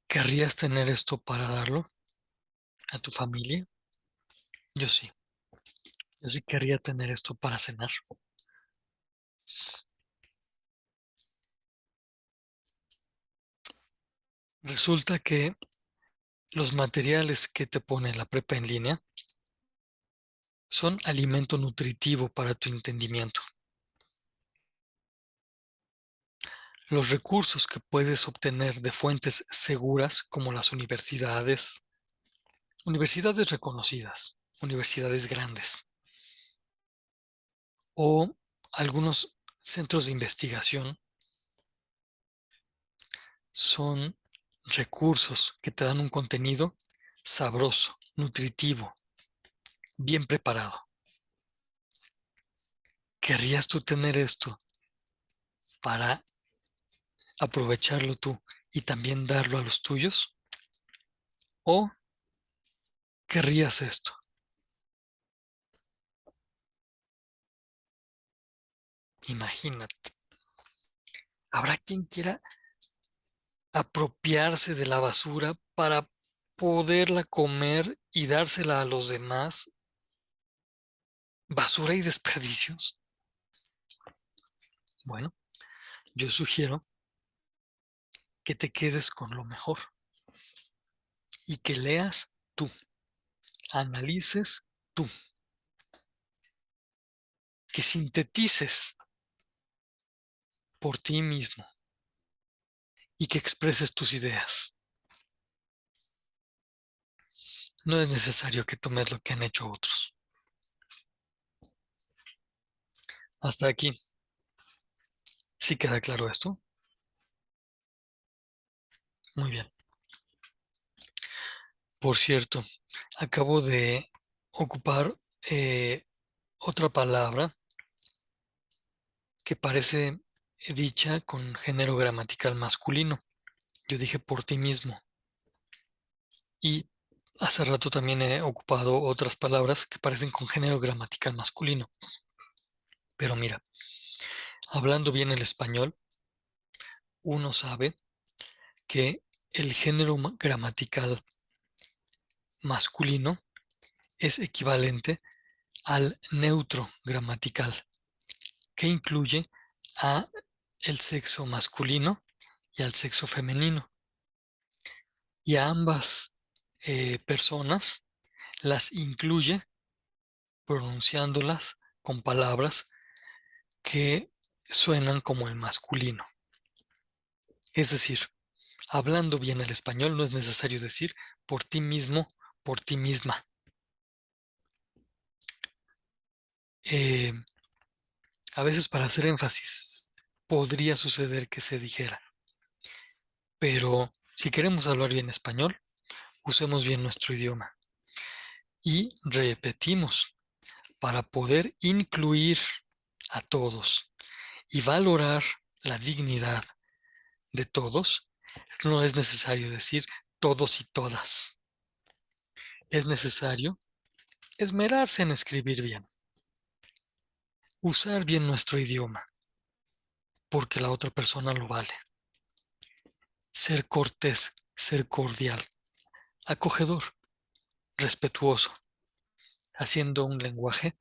¿Querrías tener esto para darlo a tu familia? Yo sí, yo sí querría tener esto para cenar. Resulta que los materiales que te pone la prepa en línea Son alimento nutritivo para tu entendimiento. Los recursos que puedes obtener de fuentes seguras como las universidades reconocidas, universidades grandes o algunos centros de investigación son recursos que te dan un contenido sabroso, nutritivo, bien preparado. ¿Querrías tú tener esto para aprovecharlo tú y también darlo a los tuyos? ¿O querrías esto? Imagínate, habrá quien quiera apropiarse de la basura para poderla comer y dársela a los demás. ¿Basura y desperdicios? Bueno, yo sugiero que te quedes con lo mejor y que leas tú, analices tú, que sintetices por ti mismo y que expreses tus ideas. No es necesario que tomes lo que han hecho otros. Hasta aquí. ¿Sí queda claro esto? Muy bien. Por cierto, acabo de ocupar eh, otra palabra que parece dicha con género gramatical masculino. Yo dije por ti mismo. Y hace rato también he ocupado otras palabras que parecen con género gramatical masculino. Pero mira, hablando bien el español, uno sabe que el género gramatical masculino es equivalente al neutro gramatical, que incluye a el sexo masculino y al sexo femenino. Y a ambas personas las incluye pronunciándolas con palabras que suenan como el masculino. Es decir, hablando bien el español no es necesario decir por ti mismo, por ti misma. Eh, a veces para hacer énfasis podría suceder que se dijera, pero si queremos hablar bien español, usemos bien nuestro idioma y repetimos para poder incluir a todos y valorar la dignidad de todos. No es necesario decir todos y todas. Es necesario esmerarse en escribir bien, usar bien nuestro idioma, porque la otra persona lo vale. Ser cortés, ser cordial, acogedor, respetuoso, haciendo un lenguaje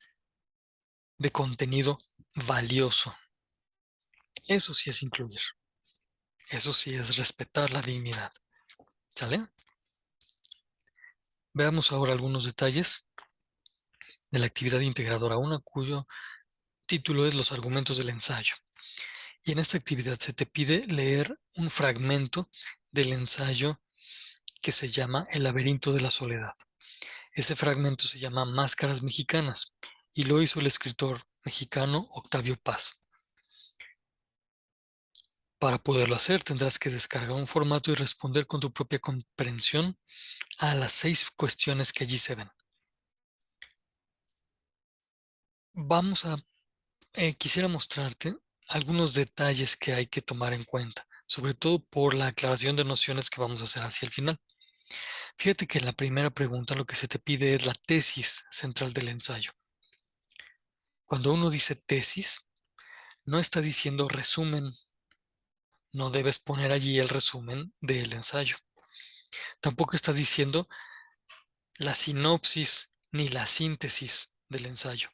de contenido valioso. Eso sí es incluir. Eso sí es respetar la dignidad. ¿Sale? Veamos ahora algunos detalles de la actividad integradora 1, cuyo título es Los argumentos del ensayo. Y en esta actividad se te pide leer un fragmento del ensayo que se llama El laberinto de la soledad. Ese fragmento se llama Máscaras Mexicanas y lo hizo el escritor mexicano Octavio Paz. Para poderlo hacer tendrás que descargar un formato y responder con tu propia comprensión a las 6 cuestiones que allí se ven. Quisiera mostrarte algunos detalles que hay que tomar en cuenta, sobre todo por la aclaración de nociones que vamos a hacer hacia el final. Fíjate que en la primera pregunta lo que se te pide es la tesis central del ensayo. Cuando uno dice tesis, no está diciendo resumen, no debes poner allí el resumen del ensayo. Tampoco está diciendo la sinopsis ni la síntesis del ensayo.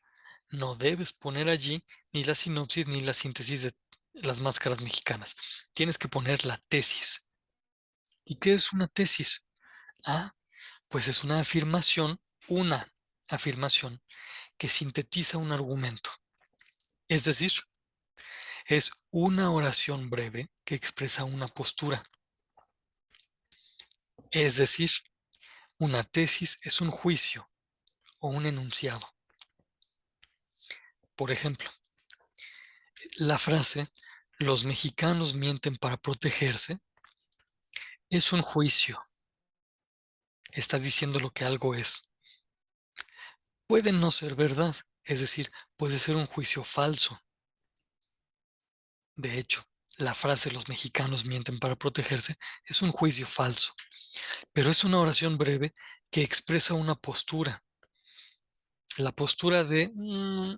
No debes poner allí ni la sinopsis ni la síntesis de las máscaras mexicanas. Tienes que poner la tesis. ¿Y qué es una tesis? Ah, pues es una afirmación, una afirmación que sintetiza un argumento. Es decir, es una oración breve que expresa una postura. Es decir, una tesis es un juicio o un enunciado. Por ejemplo, la frase "los mexicanos mienten para protegerse" es un juicio. Está diciendo lo que algo es. Puede no ser verdad, es decir, puede ser un juicio falso. De hecho, la frase "los mexicanos mienten para protegerse" es un juicio falso, pero es una oración breve que expresa una postura. La postura de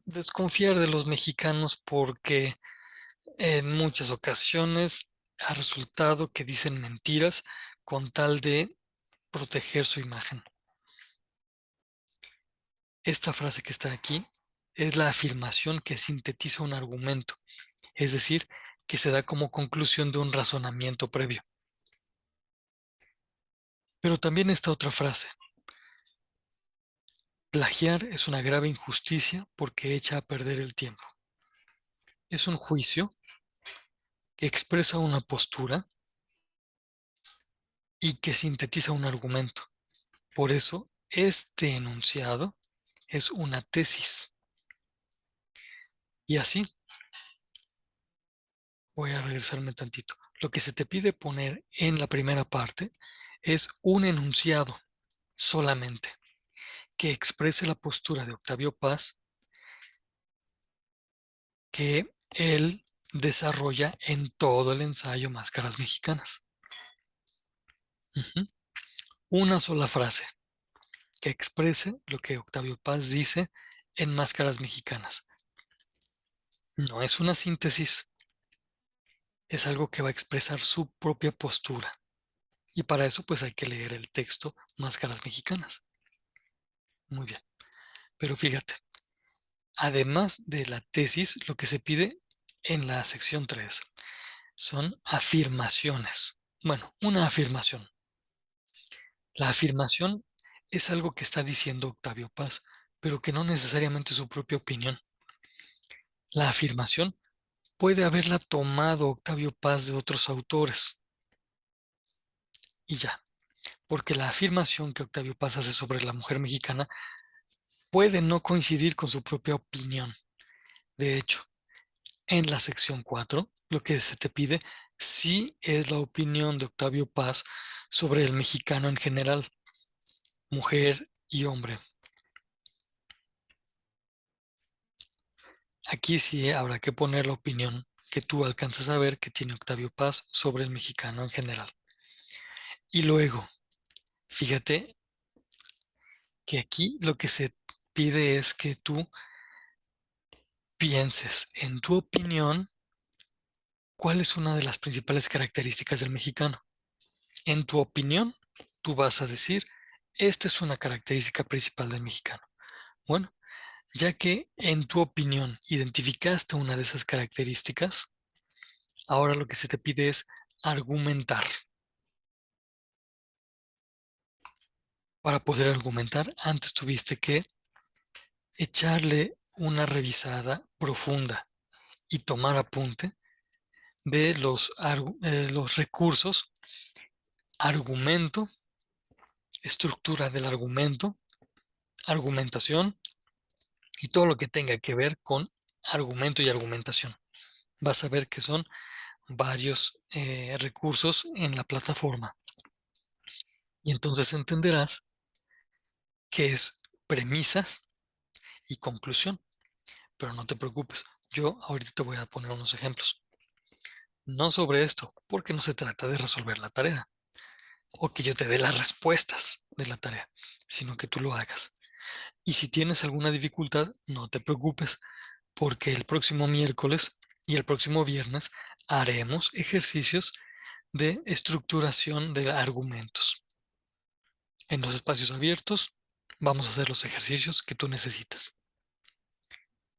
desconfiar de los mexicanos porque en muchas ocasiones ha resultado que dicen mentiras con tal de proteger su imagen. Esta frase que está aquí es la afirmación que sintetiza un argumento, es decir, que se da como conclusión de un razonamiento previo. Pero también está otra frase: plagiar es una grave injusticia porque echa a perder el tiempo. Es un juicio que expresa una postura y que sintetiza un argumento. Por eso, este enunciado es una tesis. Y así, voy a regresarme tantito. Lo que se te pide poner en la primera parte es un enunciado solamente que exprese la postura de Octavio Paz que él desarrolla en todo el ensayo Máscaras Mexicanas. Ujú. Una sola frase que exprese lo que Octavio Paz dice en Máscaras Mexicanas. No es una síntesis, es algo que va a expresar su propia postura. Y para eso pues hay que leer el texto Máscaras Mexicanas. Muy bien. Pero fíjate, además de la tesis, lo que se pide en la sección 3 son afirmaciones. Bueno, una afirmación. La afirmación es algo que está diciendo Octavio Paz, pero que no necesariamente es su propia opinión. La afirmación puede haberla tomado Octavio Paz de otros autores. Y ya, porque la afirmación que Octavio Paz hace sobre la mujer mexicana puede no coincidir con su propia opinión. De hecho, en la sección 4, lo que se te pide sí es la opinión de Octavio Paz sobre el mexicano en general, mujer y hombre. Aquí sí habrá que poner la opinión que tú alcanzas a ver que tiene Octavio Paz sobre el mexicano en general. Y luego, fíjate que aquí lo que se pide es que tú pienses en tu opinión cuál es una de las principales características del mexicano. En tu opinión, tú vas a decir, esta es una característica principal del mexicano. Bueno, ya que en tu opinión identificaste una de esas características, ahora lo que se te pide es argumentar. Para poder argumentar, antes tuviste que echarle una revisada profunda y tomar apunte de los recursos, argumento, estructura del argumento, argumentación y todo lo que tenga que ver con argumento y argumentación. Vas a ver que son varios recursos en la plataforma. Y entonces entenderás que es premisas y conclusión. Pero no te preocupes, yo ahorita te voy a poner unos ejemplos. No sobre esto, porque no se trata de resolver la tarea o que yo te dé las respuestas de la tarea, sino que tú lo hagas. Y si tienes alguna dificultad, no te preocupes, porque el próximo miércoles y el próximo viernes haremos ejercicios de estructuración de argumentos. En los espacios abiertos vamos a hacer los ejercicios que tú necesitas.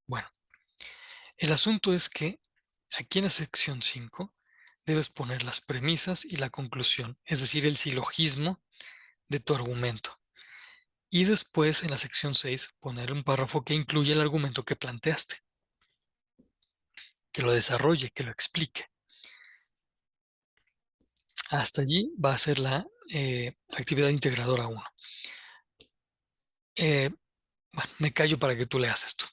Bueno, el asunto es que aquí en la sección 5 debes poner las premisas y la conclusión, es decir, el silogismo de tu argumento. y después en la sección 6 poner un párrafo que incluya el argumento que planteaste, que lo desarrolle, que lo explique. Hasta allí va a ser la actividad integradora 1. Bueno, me callo para que tú leas esto.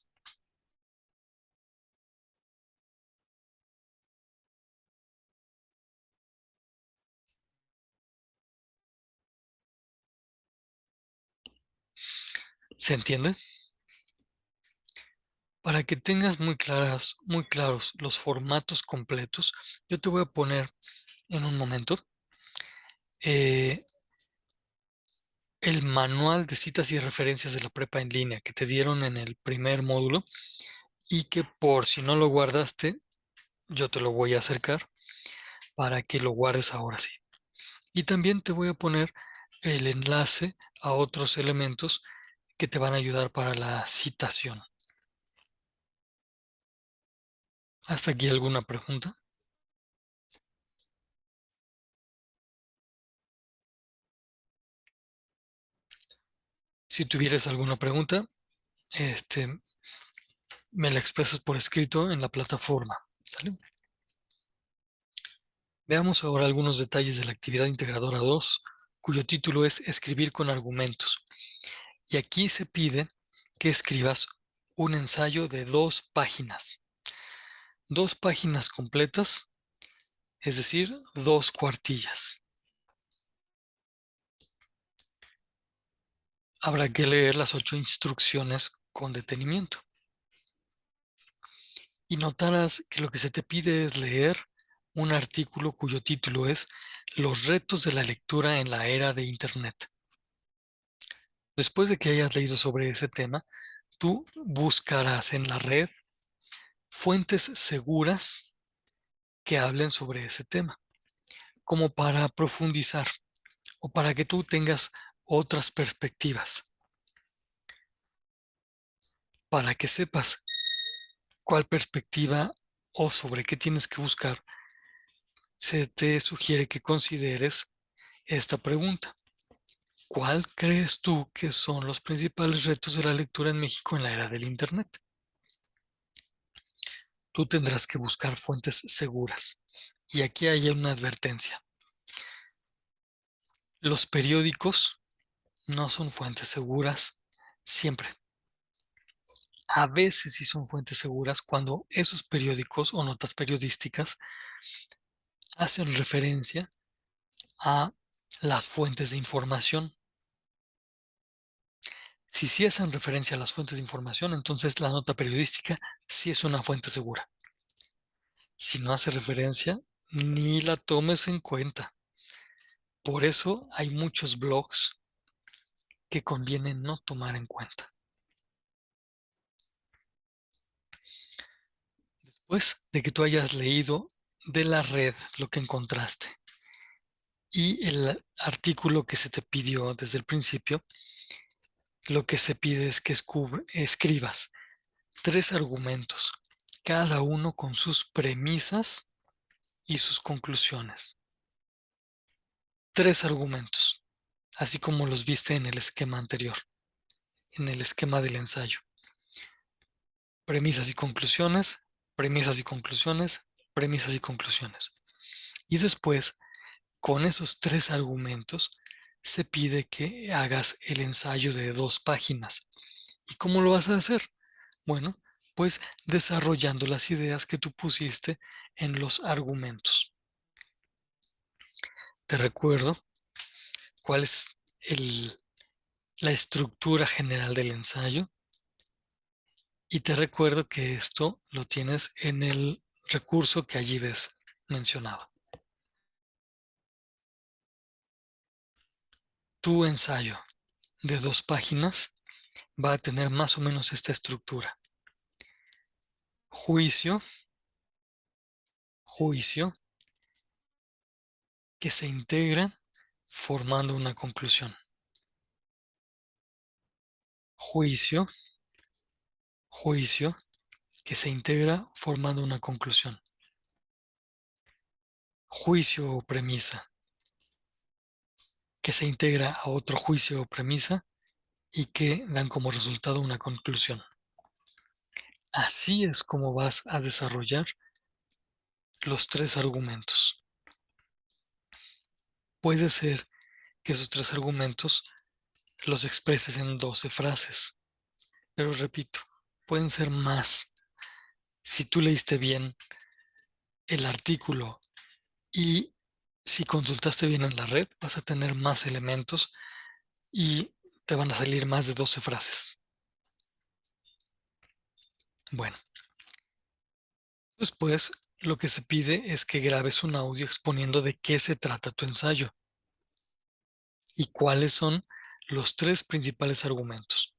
¿Se entiende? Para que tengas muy claros los formatos completos, yo te voy a poner en un momento eh, el manual de citas y referencias de la prepa en línea que te dieron en el primer módulo y que por si no lo guardaste, yo te lo voy a acercar para que lo guardes ahora sí. Y también te voy a poner el enlace a otros elementos que te van a ayudar para la citación. ¿Hasta aquí alguna pregunta? Si tuvieras alguna pregunta, este, me la expresas por escrito en la plataforma. ¿Sale? Veamos ahora algunos detalles de la actividad integradora 2, cuyo título es Escribir con argumentos. Y aquí se pide que escribas un ensayo de 2 páginas. 2 páginas completas, es decir, 2 cuartillas. Habrá que leer las 8 instrucciones con detenimiento. Y notarás que lo que se te pide es leer un artículo cuyo título es Los retos de la lectura en la era de Internet. Después de que hayas leído sobre ese tema, tú buscarás en la red fuentes seguras que hablen sobre ese tema, como para profundizar o para que tú tengas otras perspectivas, para que sepas cuál perspectiva o sobre qué tienes que buscar. Se te sugiere que consideres esta pregunta. ¿Cuál crees tú que son los principales retos de la lectura en México en la era del Internet? Tú tendrás que buscar fuentes seguras. Y aquí hay una advertencia. Los periódicos no son fuentes seguras siempre. A veces sí son fuentes seguras cuando esos periódicos o notas periodísticas hacen referencia a las fuentes de información. Si sí hacen referencia a las fuentes de información, entonces la nota periodística sí es una fuente segura. Si no hace referencia, ni la tomes en cuenta. Por eso hay muchos blogs que conviene no tomar en cuenta. Después de que tú hayas leído de la red lo que encontraste y el artículo que se te pidió desde el principio, lo que se pide es que escribas 3 argumentos, cada uno con sus premisas y sus conclusiones. 3 argumentos, así como los viste en el esquema anterior, en el esquema del ensayo. Premisas y conclusiones, premisas y conclusiones, premisas y conclusiones. Y después, con esos 3 argumentos, se pide que hagas el ensayo de 2 páginas. ¿Y cómo lo vas a hacer? Bueno, pues desarrollando las ideas que tú pusiste en los argumentos. Te recuerdo cuál es la estructura general del ensayo y te recuerdo que esto lo tienes en el recurso que allí ves mencionado. Tu ensayo de 2 páginas va a tener más o menos esta estructura. Juicio, juicio, que se integra formando una conclusión. Juicio, juicio, que se integra formando una conclusión. Juicio o premisa, que se integra a otro juicio o premisa y que dan como resultado una conclusión. Así es como vas a desarrollar los tres argumentos. Puede ser que esos tres argumentos los expreses en 12 frases, pero repito, pueden ser más. Si tú leíste bien el artículo y si consultaste bien en la red, vas a tener más elementos y te van a salir más de 12 frases. Bueno, después lo que se pide es que grabes un audio exponiendo de qué se trata tu ensayo y cuáles son los tres principales argumentos.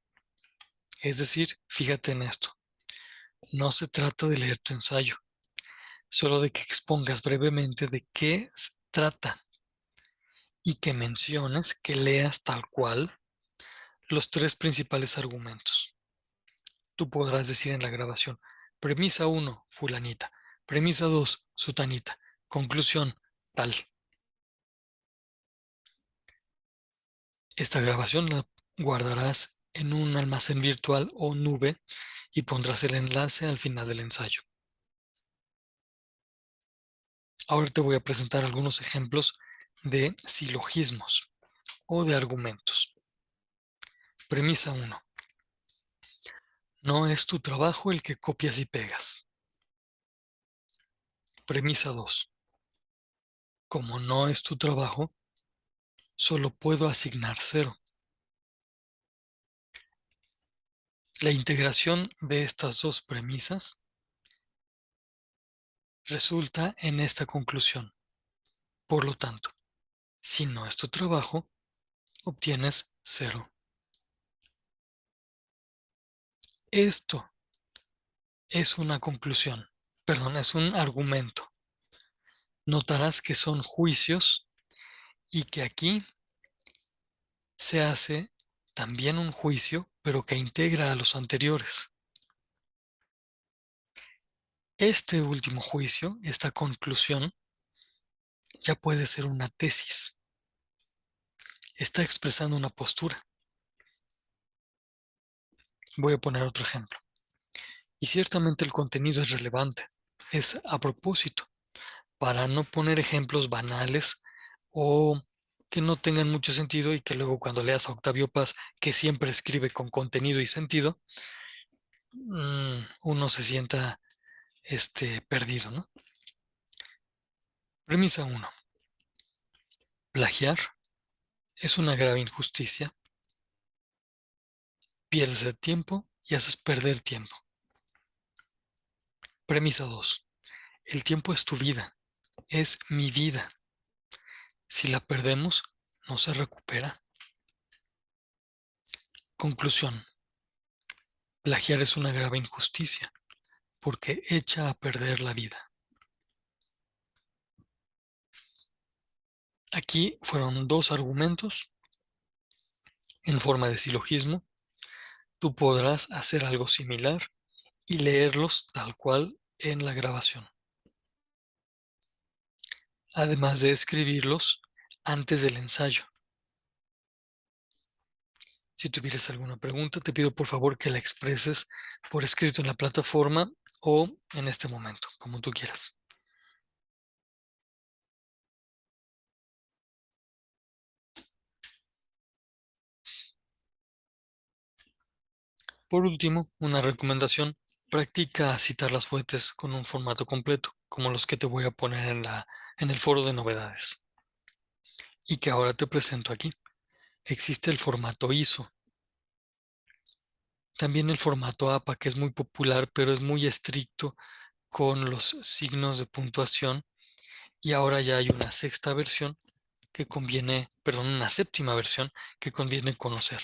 Es decir, fíjate en esto, no se trata de leer tu ensayo, solo de que expongas brevemente de qué se trata y que menciones, que leas tal cual los tres principales argumentos. Tú podrás decir en la grabación, premisa 1, fulanita, premisa 2, sutanita, conclusión, tal. Esta grabación la guardarás en un almacén virtual o nube y pondrás el enlace al final del ensayo. Ahora te voy a presentar algunos ejemplos de silogismos o de argumentos. Premisa 1. No es tu trabajo el que copias y pegas. Premisa 2. Como no es tu trabajo, solo puedo asignar 0. La integración de estas dos premisas resulta en esta conclusión. Por lo tanto, si no es tu trabajo, obtienes 0. Esto es una conclusión, perdón, es un argumento. Notarás que son juicios y que aquí se hace también un juicio, pero que integra a los anteriores. Este último juicio, esta conclusión, ya puede ser una tesis. Está expresando una postura. Voy a poner otro ejemplo. Y ciertamente el contenido es relevante, es a propósito, para no poner ejemplos banales o que no tengan mucho sentido y que luego cuando leas a Octavio Paz, que siempre escribe con contenido y sentido, uno se sienta perdido, ¿no? Premisa 1. Plagiar es una grave injusticia. Pierdes el tiempo y haces perder tiempo. Premisa 2. El tiempo es tu vida, es mi vida. Si la perdemos, no se recupera. Conclusión. Plagiar es una grave injusticia porque echa a perder la vida. Aquí fueron dos argumentos en forma de silogismo. Tú podrás hacer algo similar y leerlos tal cual en la grabación, además de escribirlos antes del ensayo. Si tuvieras alguna pregunta, te pido por favor que la expreses por escrito en la plataforma o en este momento, como tú quieras. Por último, una recomendación: practica citar las fuentes con un formato completo, como los que te voy a poner en el foro de novedades. Y que ahora te presento aquí. Existe el formato ISO, también el formato APA, que es muy popular, pero es muy estricto con los signos de puntuación. Y ahora ya hay una sexta versión que conviene, perdón, una séptima versión que conviene conocer.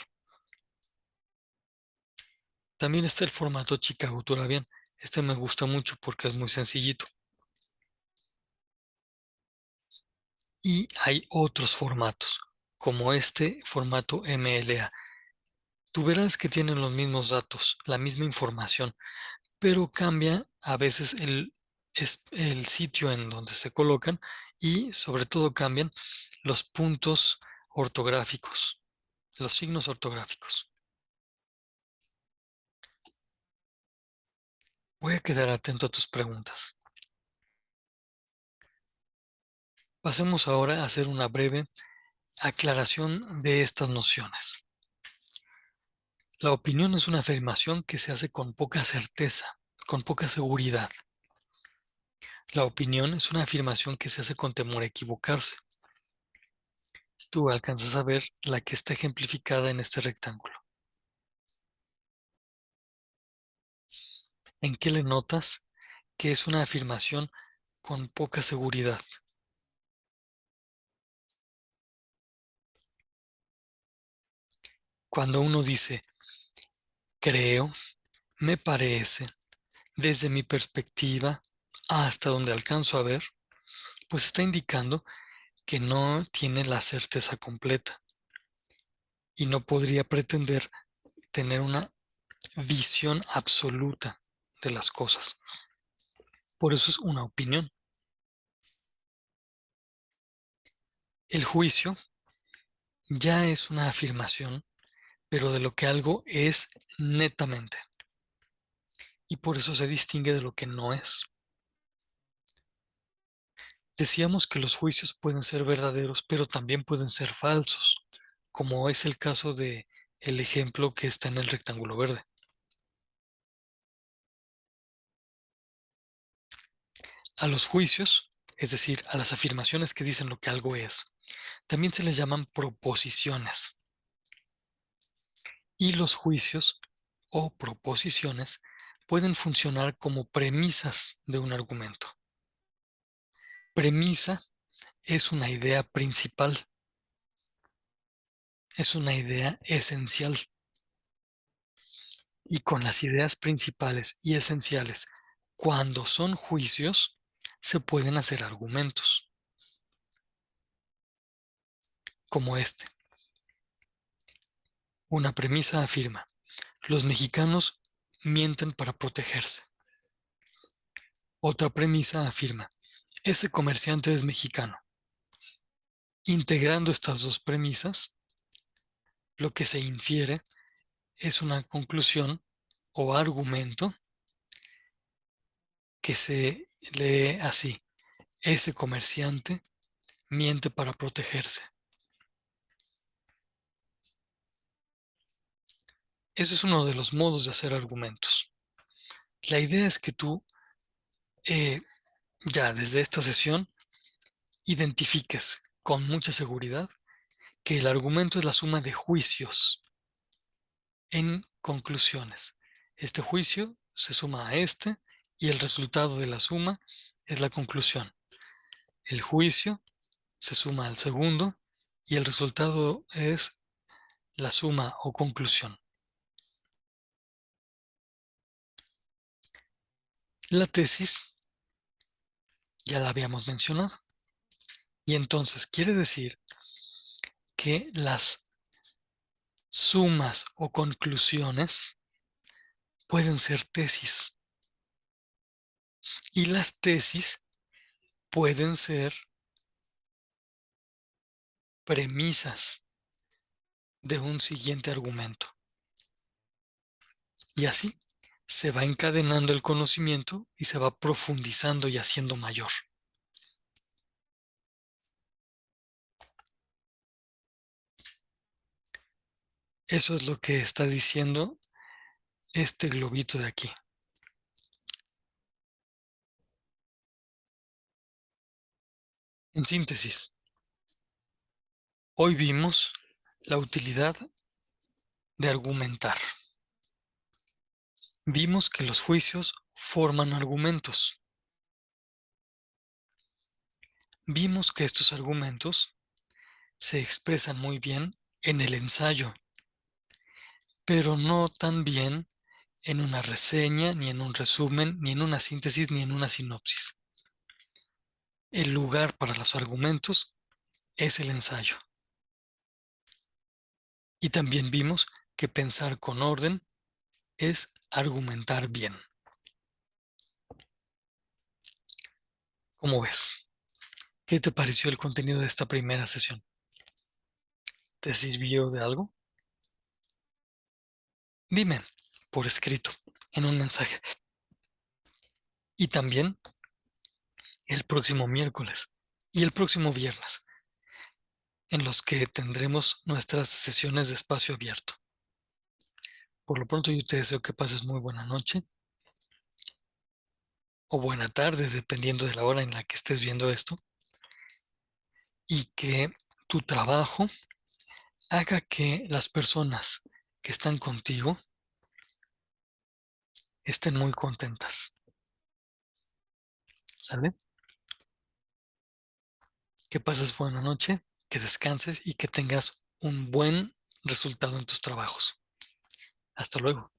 También está el formato Chicago Turabian. Este me gusta mucho porque es muy sencillito. Y hay otros formatos, como este formato MLA. Tú verás que tienen los mismos datos, la misma información, pero cambia a veces el sitio en donde se colocan y sobre todo cambian los puntos ortográficos, los signos ortográficos. Voy a quedar atento a tus preguntas. Pasemos ahora a hacer una breve aclaración de estas nociones. La opinión es una afirmación que se hace con poca certeza, con poca seguridad. La opinión es una afirmación que se hace con temor a equivocarse. Tú alcanzas a ver la que está ejemplificada en este rectángulo. ¿En qué le notas que es una afirmación con poca seguridad? Cuando uno dice, creo, me parece, desde mi perspectiva, hasta donde alcanzo a ver, pues está indicando que no tiene la certeza completa y no podría pretender tener una visión absoluta de las cosas. Por eso es una opinión. El juicio ya es una afirmación, pero de lo que algo es netamente. Y por eso se distingue de lo que no es. Decíamos que los juicios pueden ser verdaderos, pero también pueden ser falsos, como es el caso de el ejemplo que está en el rectángulo verde. A los juicios, es decir, a las afirmaciones que dicen lo que algo es, también se les llaman proposiciones. Y los juicios o proposiciones pueden funcionar como premisas de un argumento. Premisa es una idea principal, es una idea esencial. Y con las ideas principales y esenciales, cuando son juicios, se pueden hacer argumentos, como este. Una premisa afirma, los mexicanos mienten para protegerse. Otra premisa afirma, ese comerciante es mexicano. Integrando estas dos premisas, lo que se infiere es una conclusión o argumento que se lee así, ese comerciante miente para protegerse. Ese es uno de los modos de hacer argumentos. La idea es que tú eh, ya desde esta sesión identifiques con mucha seguridad que el argumento es la suma de juicios en conclusiones. Este juicio se suma a este y el resultado de la suma es la conclusión. El juicio se suma al segundo y el resultado es la suma o conclusión. La tesis ya la habíamos mencionado y entonces quiere decir que las sumas o conclusiones pueden ser tesis y las tesis pueden ser premisas de un siguiente argumento. Y así se va encadenando el conocimiento y se va profundizando y haciendo mayor. Eso es lo que está diciendo este globito de aquí. En síntesis, hoy vimos la utilidad de argumentar. Vimos que los juicios forman argumentos. Vimos que estos argumentos se expresan muy bien en el ensayo, pero no tan bien en una reseña, ni en un resumen, ni en una síntesis, ni en una sinopsis. El lugar para los argumentos es el ensayo. Y también vimos que pensar con orden es argumentar bien. ¿Cómo ves? ¿Qué te pareció el contenido de esta primera sesión? ¿Te sirvió de algo? Dime por escrito, en un mensaje. y también el próximo miércoles y el próximo viernes, en los que tendremos nuestras sesiones de espacio abierto. Por lo pronto yo te deseo que pases muy buena noche o buena tarde, dependiendo de la hora en la que estés viendo esto, y que tu trabajo haga que las personas que están contigo estén muy contentas. ¿Sale? Que pases buena noche, que descanses y que tengas un buen resultado en tus trabajos. Hasta luego.